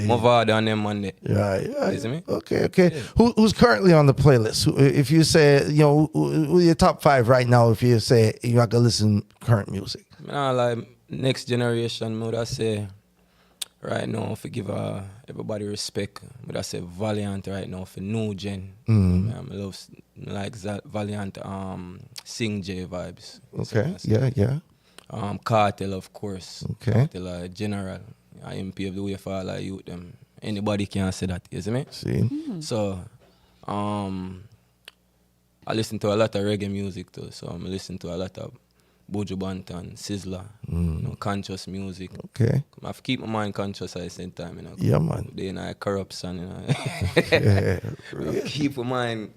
Speaker 11: My father and them man, they.
Speaker 2: Right.
Speaker 11: You see me?
Speaker 2: Okay. Yeah. Who's currently on the playlist? If you say, who your top 5 right now, if you say you're not going to listen current music?
Speaker 11: Nah, like, next generation, would I say, right now, if you give everybody respect, but I say Valiant right now for new gen. I love like that Valiant Sing J vibes.
Speaker 2: Okay, yeah.
Speaker 11: Cartel, of course.
Speaker 2: Okay.
Speaker 11: Cartel General. I am pave the way for all our youth them. Anybody can say that, you see me?
Speaker 2: See.
Speaker 11: So I listen to a lot of reggae music too. So I'm listening to a lot of Bojo Banton, Sizzler, conscious music.
Speaker 2: Okay.
Speaker 11: I have to keep my mind conscious at the same time,
Speaker 2: Yeah, man.
Speaker 11: Then I corruption,
Speaker 2: Yeah.
Speaker 11: Keep my mind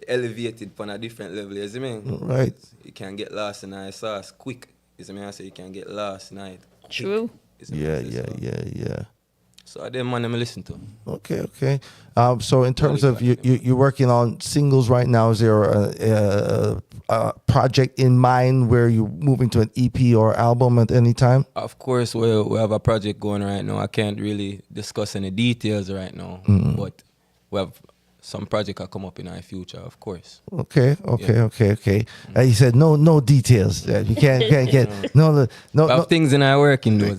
Speaker 11: elevated on a different level, you see me?
Speaker 2: Right.
Speaker 11: You can get lost in a sauce quick. You see me? I say you can get lost in it.
Speaker 3: True.
Speaker 2: Yeah.
Speaker 11: So I didn't want them to listen to.
Speaker 2: Okay. So in terms of you're working on singles right now, is there a project in mind where you're moving to an EP or album at any time?
Speaker 11: Of course, we have a project going right now. I can't really discuss any details right now, but we have some project will come up in our future, of course.
Speaker 2: Okay. You said no details. You can't get no.
Speaker 11: Things in our working those.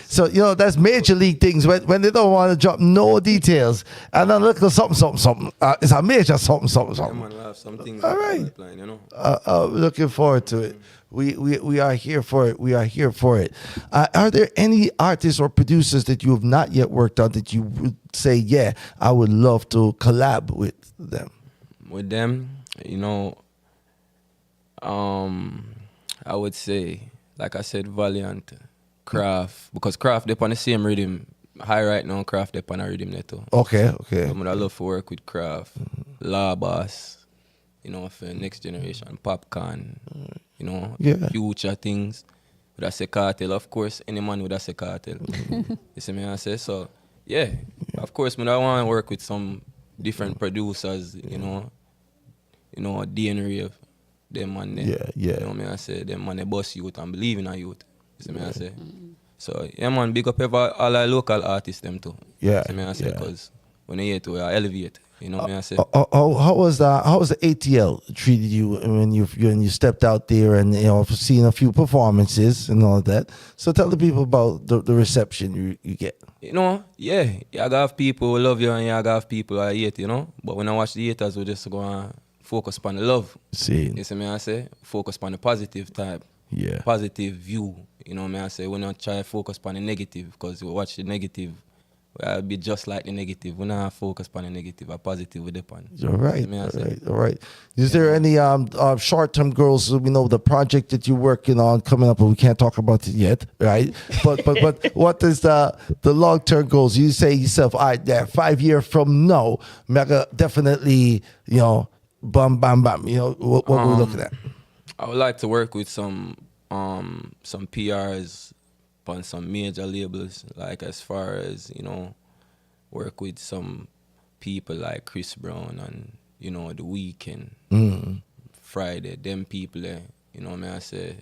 Speaker 2: So that's major league things when they don't want to drop no details and then look at something. It's a major something.
Speaker 11: Yeah, man, we'll have some things
Speaker 2: all right.
Speaker 11: Pipeline,
Speaker 2: Looking forward to it. We are here for it. Are there any artists or producers that you have not yet worked on that you would say, yeah, I would love to collab with them?
Speaker 11: With them, I would say, like I said, Valiant, Craft, because Craft they on the same rhythm. High right now, Craft they on a rhythm there too.
Speaker 2: Okay.
Speaker 11: I love to work with Craft, La Boss, for next generation, Popcorn, future things. With a say cartel, of course, any man with a say cartel. You see me I say? So, yeah, of course, I want to work with some different producers, DNA of them man.
Speaker 2: Yeah.
Speaker 11: You know me I say? Them man, they boss youth and believe in a youth. You see me I say? So, yeah, man, big up all our local artists, them too.
Speaker 2: Yeah.
Speaker 11: You see me I say? Because when they hear to elevate. You know what I say?
Speaker 2: How was the ATL treated you when you stepped out there and seeing a few performances and all of that? So tell the people about the reception you get.
Speaker 11: You have people who love you and you have people who hate you, But when I watch the haters, we just go and focus on the love.
Speaker 2: See.
Speaker 11: You see me I say? Focus on the positive type.
Speaker 2: Yeah.
Speaker 11: Positive view. You know what I say? We not try to focus on the negative because we watch the negative. We'll be just like the negative. We're not focused on the negative, a positive with the pan.
Speaker 2: All right. Is there any short-term goals? We know the project that you're working on coming up, but we can't talk about it yet, right? But what is the long-term goals? You say yourself, all right, 5 years from now, mega definitely, bam. What we're looking at.
Speaker 11: I would like to work with some PRs on some major labels, like as far as, work with some people like Chris Brown and, The Weeknd, Friday, them people there, I say,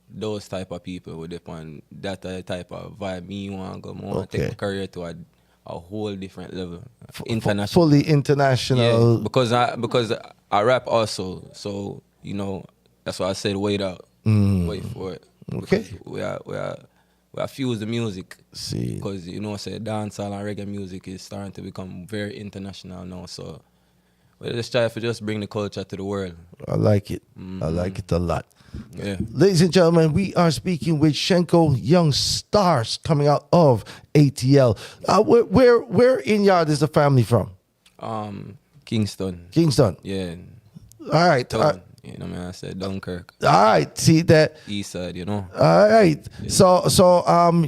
Speaker 11: those type of people with upon that type of vibe me want to go. I want to take my career to a whole different level. International.
Speaker 2: Fully international.
Speaker 11: Yeah, because I rap also, so, that's why I said wait wait for it.
Speaker 2: Okay.
Speaker 11: We are fuse the music.
Speaker 2: See.
Speaker 11: Because say dancehall and reggae music is starting to become very international now. So we just try to just bring the culture to the world.
Speaker 2: I like it. I like it a lot.
Speaker 11: Yeah.
Speaker 2: Ladies and gentlemen, we are speaking with Chenko, young stars coming out of ATL. Where in Yard is the family from?
Speaker 11: Kingston. Yeah.
Speaker 2: All right.
Speaker 11: I said Dunkirk.
Speaker 2: All right, see that
Speaker 11: east side,
Speaker 2: All right. Yeah. So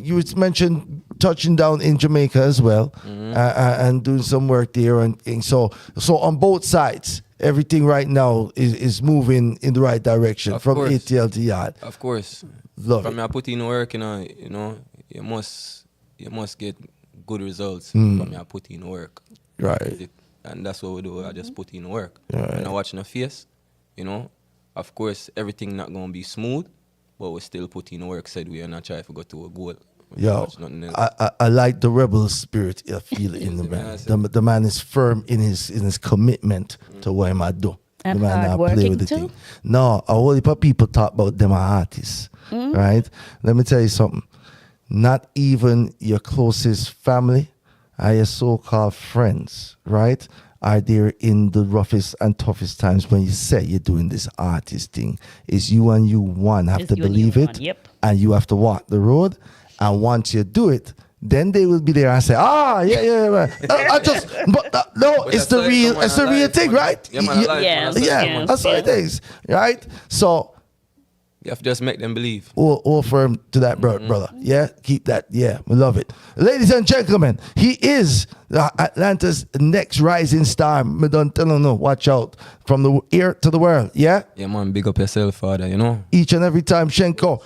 Speaker 2: you mentioned touching down in Jamaica as well, and doing some work there, and so on both sides, everything right now is moving in the right direction from ATL to Yard.
Speaker 11: Of course.
Speaker 2: Love
Speaker 11: from
Speaker 2: it.
Speaker 11: I put in work, you must get good results from I put in work.
Speaker 2: Right.
Speaker 11: And that's what we do. I just put in work.
Speaker 2: Right.
Speaker 11: And I watch the face. Of course, everything not going to be smooth, but we still put in work, said we are not trying to go to a goal.
Speaker 2: I like the rebel spirit I feel in the man. The man is firm in his commitment to what I do.
Speaker 3: And
Speaker 2: the man
Speaker 3: hard working too?
Speaker 2: No, a whole heap of people talk about them are artists, right? Let me tell you something. Not even your closest family or your so-called friends, right, are there in the roughest and toughest times when you say you're doing this artist thing. It's you and you one have to believe it, and you have to walk the road. And once you do it, then they will be there and say, it's the real thing, right?
Speaker 11: Yeah,
Speaker 2: that's what it is, right? So
Speaker 11: You have to just make them believe.
Speaker 2: All firm to that, brother. Yeah, keep that. Yeah, we love it. Ladies and gentlemen, he is Atlanta's next rising star. Me don't tell him no. Watch out from the ear to the world. Yeah.
Speaker 11: Yeah, man. Big up yourself, Father. You know.
Speaker 2: Each and every time, Chenko.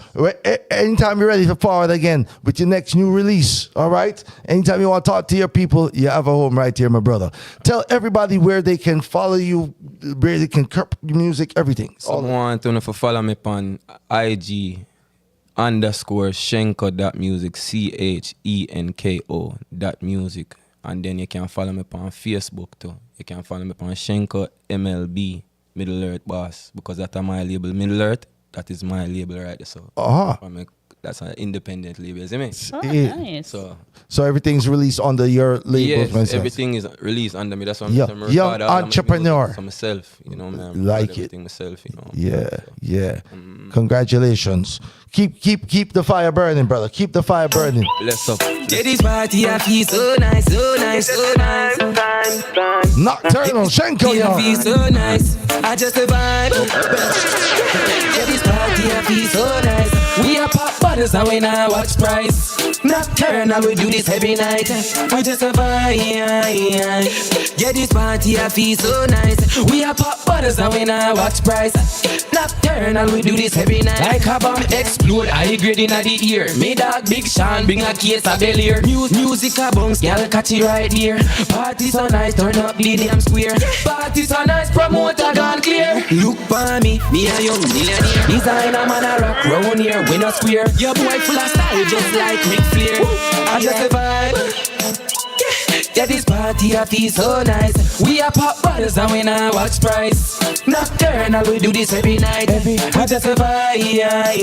Speaker 2: Anytime you're ready to forward again with your next new release. All right. Anytime you want to talk to your people, you have a home right here, my brother. Tell everybody where they can follow you, where they can curb your music, everything.
Speaker 11: Someone to follow me on IG _Chenko.music CHENKO.music, and then you can follow me on Facebook too. You can follow me on Chenko MLB Middle Earth Boss, because that's my label. Middle Earth, that is my label right there. So that's an independent label, isn't it?
Speaker 3: Nice.
Speaker 2: So everything's released under your label.
Speaker 11: Yes, everything is released under me. That's what I'm saying.
Speaker 2: Young entrepreneur.
Speaker 11: For myself, you know, man.
Speaker 2: Like
Speaker 11: everything myself, you know.
Speaker 2: Yeah. Congratulations. Keep the fire burning, brother. Keep the fire burning.
Speaker 11: Bless up.
Speaker 13: Yeah, this party I feel so nice, so nice, so nice.
Speaker 2: Nocturnal, Chenko,
Speaker 13: I feel so nice. I just a vibe. Yeah, this party I feel so nice. We are pop bottles and we now watch price. Nocturnal, we do this every night. We just a vibe. Yeah, this party I feel so nice. We are pop bottles and we now watch price. Nocturnal, we do this every night. Like a bomb explode, I grade in the ear. Me dog Big Sean bring a case of Bel-Air. Music a bounce, girl catch it right here. Party so nice, turn up the damn square. Party so nice, promoter gone clear. Look for me a young millionaire. Designer man a rock round here, we not square. Your boy full of style just like Ric Flair. I just a vibe. Yeah, this party I feel so nice. We are pop bottles and we now watch price. Nocturnal, we do this every night. I just a vibe. Yeah,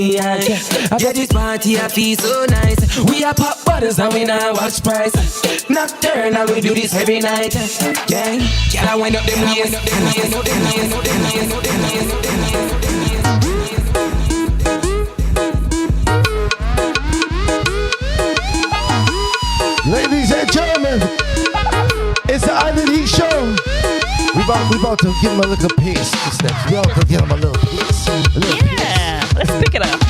Speaker 13: this party I feel so nice. We are pop bottles and we now watch price. Nocturnal, we do this every night. Yeah, can I wind up them ways?
Speaker 2: Ladies and gentlemen, it's the Island Heat Show. We about to give him a little pace. We about to give him a little pace.
Speaker 3: Let's pick it up.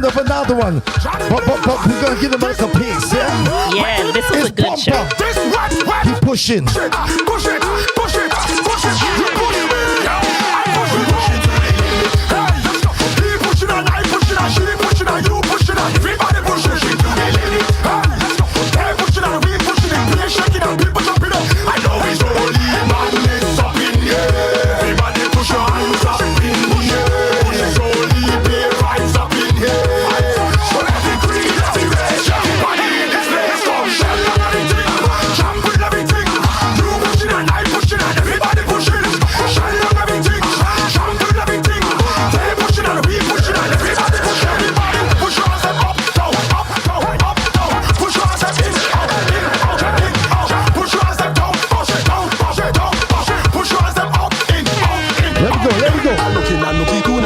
Speaker 2: Of another one, but we're gonna give them a little pace, yeah?
Speaker 3: Yeah, this was a good show.
Speaker 2: Keep pushing.
Speaker 5: Push it. You push me. I push it to the limit. Hey, let's go. He pushing and I pushing and she pushing and you pushing and everybody pushing to the limit. Hey, let's go. They pushing and we pushing it. Play shaking and people jumping up. I know it's only madness up in here. Everybody push your hands up in the air. Push it slowly, play vibes up in here.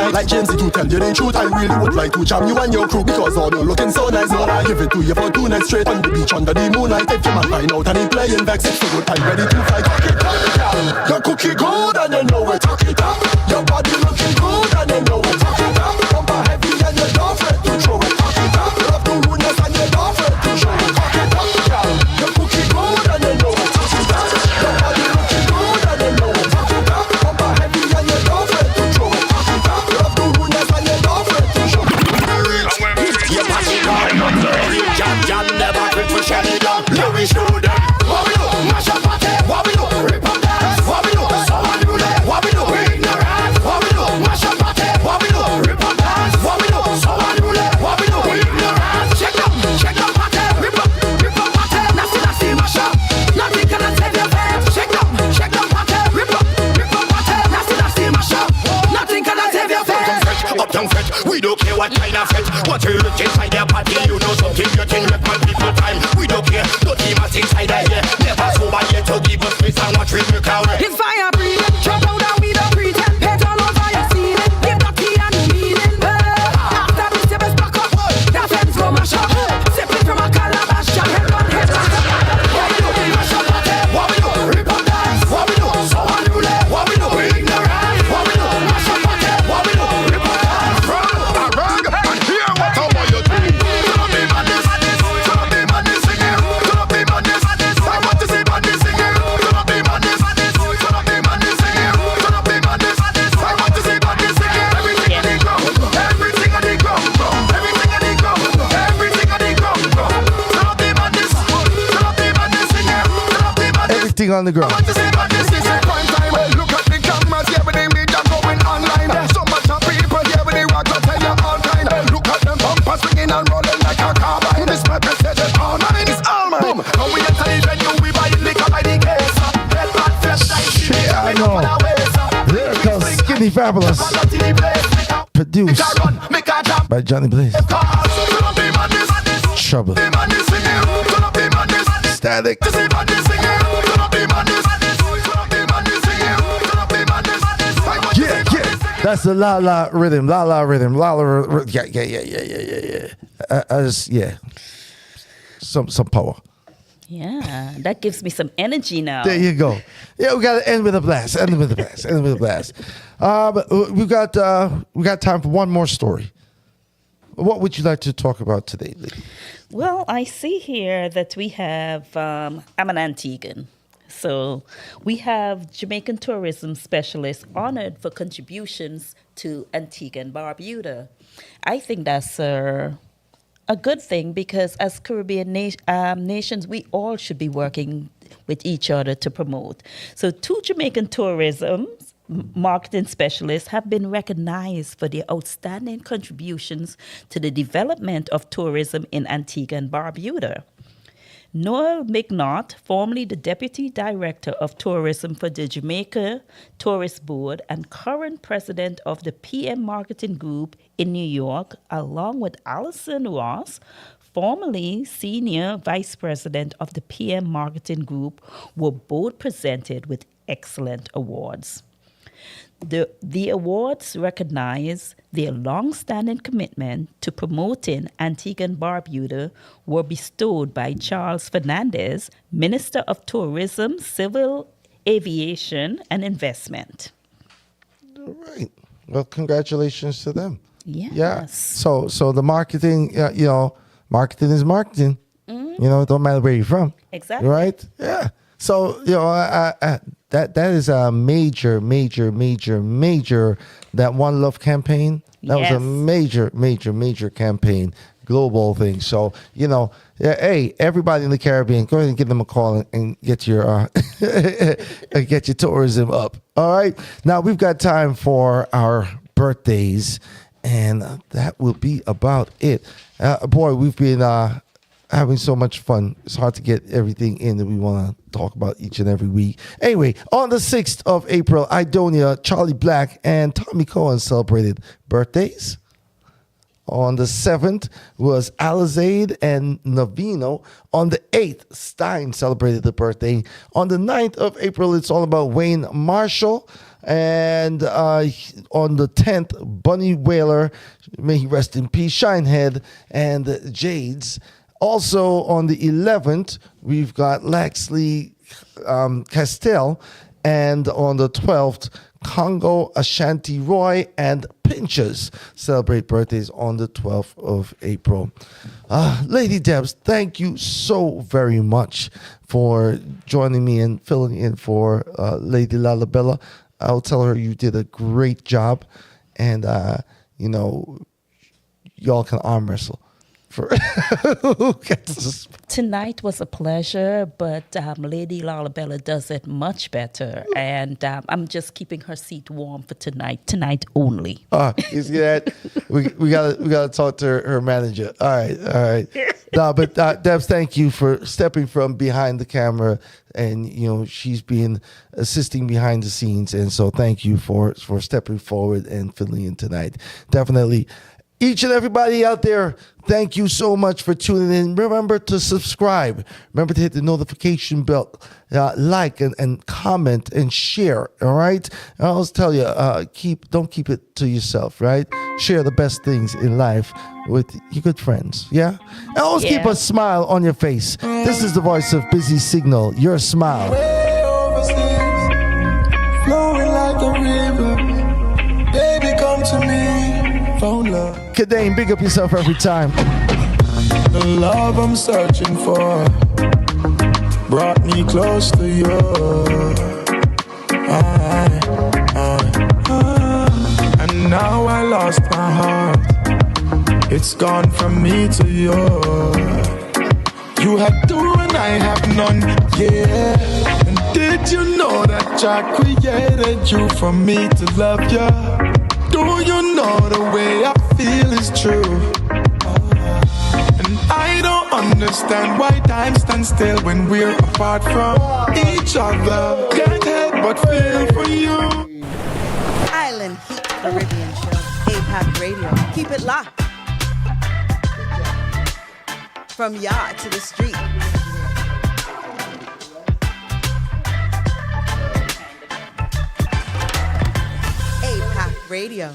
Speaker 5: Like James, to tell you the truth, I really would like to jam you and your crew, because all you're looking so nice. Lord, I give it to you for 2 nights straight on the beach under the moonlight. If you man find out and he playing back, it's so good, I'm ready to fight. Your cookie good and you know it, tuck it up. Your body looking good and you know it, tuck it up. Bumper heavy and you're not afraid to throw it, tuck it up. Love the rudeness and you're not afraid to show it, tuck it up. Your cookie good and you know it, tuck it up. Your body looking good and you know it, tuck it up. Bumper heavy and you're not afraid to throw it, tuck it up. Love the rudeness and you're not afraid to show it. Your body good, not dirty. Jam never quit for Shelly down. Louis shoot them. What we do? Mash up party. What we do? Rip up dance. What we do? Someone do that. What we do? We ignorant.
Speaker 1: don't care what kind of fete. What you look inside their party, you know something you can wreck my people time. We don't care, no demons inside there, yeah. Never sober yet to give us space and watch we make our way.
Speaker 8: It's fire breathing, chop out and we don't pretend. Head all over your ceiling, get the key and the meaning. After we step us back up, that fence go mash up. Sipping from a calabash, your head on head.
Speaker 1: What we do? We mash up the tape. What we do? Rip and dance. What we do? So unruly. What we do? We ignorant. What we do? Mash up the tape. What we do? Rip and dance. Rag and hear what I want you to do. Turn up the madness. Turn up the madness singing. Turn up the madness. I want to see madness singing. Turn up the madness. Turn up the madness singing. Turn up the madness. I want to see madness singing. Everything in the ground. Everything in the ground. Everything in the ground. Everything in the ground. Turn up the madness. Turn up the madness singing. Turn up the madness.
Speaker 2: Everything on the ground.
Speaker 1: I want to see madness. This is prime time. Look at the cameras. Yeah, with the media going online. So much of people here with the rock. I tell you all kind. Look at them bumpers swinging and rolling like a carbine. This my message is all mine. It's all mine. Boom. Now we enter the venue. We buy liquor by the case. Red bad fresh like
Speaker 2: Shit, I know. There comes Skinny Fabulous. Produced by Johnny Blaze. Trouble. Static. Yeah, yeah. That's the la la rhythm. La la rhythm. La la rhythm. Yeah. I just, yeah. Some power.
Speaker 3: Yeah, that gives me some energy now.
Speaker 2: There you go. Yeah, we got to end with a blast. End with a blast. End with a blast. But we got time for one more story. What would you like to talk about today, lady?
Speaker 3: Well, I see here that we have, I'm an Antiguan. So we have Jamaican tourism specialists honored for contributions to Antigua and Barbuda. I think that's a good thing because as Caribbean nations, we all should be working with each other to promote. So 2 Jamaican tourism marketing specialists have been recognized for their outstanding contributions to the development of tourism in Antigua and Barbuda. Noel McNaught, formerly the Deputy Director of Tourism for the Jamaica Tourist Board and current president of the PM Marketing Group in New York, along with Alison Ross, formerly Senior Vice President of the PM Marketing Group, were both presented with excellent awards. The awards recognize their long-standing commitment to promoting Antigua and Barbuda were bestowed by Charles Fernandez, Minister of Tourism, Civil Aviation and Investment.
Speaker 2: All right. Well, congratulations to them.
Speaker 3: Yes.
Speaker 2: Yeah. So the marketing, marketing is marketing.
Speaker 3: Mm-hmm.
Speaker 2: It don't matter where you're from.
Speaker 3: Exactly.
Speaker 2: Right? Yeah. So, that is a major, that One Love campaign. That was a major campaign, global thing. So, hey, everybody in the Caribbean, go ahead and give them a call and get your get your tourism up. All right. Now we've got time for our birthdays, and that will be about it. Boy, we've been having so much fun. It's hard to get everything in that we want to talk about each and every week. Anyway, on the 6th of April, Idonia, Charlie Black, and Tommy Cohen celebrated birthdays. On the 7th was Alizade and Navino. On the 8th, Stein celebrated the birthday. On the 9th of April, it's all about Wayne Marshall. And on the 10th, Bunny Whaler, may he rest in peace, Shinehead, and Jades. Also on the 11th, we've got Laxley Castell, and on the 12th, Congo Ashanti Roy and Pinchers celebrate birthdays on the 12th of April. Lady Debs, thank you so very much for joining me and filling in for Lady Lalabella. I'll tell her you did a great job, and y'all can arm wrestle.
Speaker 3: Tonight was a pleasure, but Lady Lalabella does it much better, and I'm just keeping her seat warm for tonight only.
Speaker 2: You see that? we gotta talk to her manager. All right. No, but Debs, thank you for stepping from behind the camera, and she's been assisting behind the scenes, and so thank you for stepping forward and filling in tonight. Definitely. Each and everybody out there, thank you so much for tuning in. Remember to subscribe. Remember to hit the notification bell, like and comment and share. All right. I always tell you, don't keep it to yourself. Right. Share the best things in life with your good friends. Yeah. And always keep a smile on your face. This is the voice of Busy Signal. Your smile.
Speaker 18: Way overseas, flowing like a river. Baby, come to me. Found love.
Speaker 2: Kadane, big up yourself every time.
Speaker 18: The love I'm searching for brought me close to you. And now I lost my heart. It's gone from me to you. You had two and I have none, yeah. And did you know that I created you for me to love you? Do you know the way I feel is true? And I don't understand why time stands still when we're apart from each other. Can't help but feel for you.
Speaker 10: Island Heat Caribbean Show, APAC Radio. Keep it locked. From yard to the street. APAC Radio.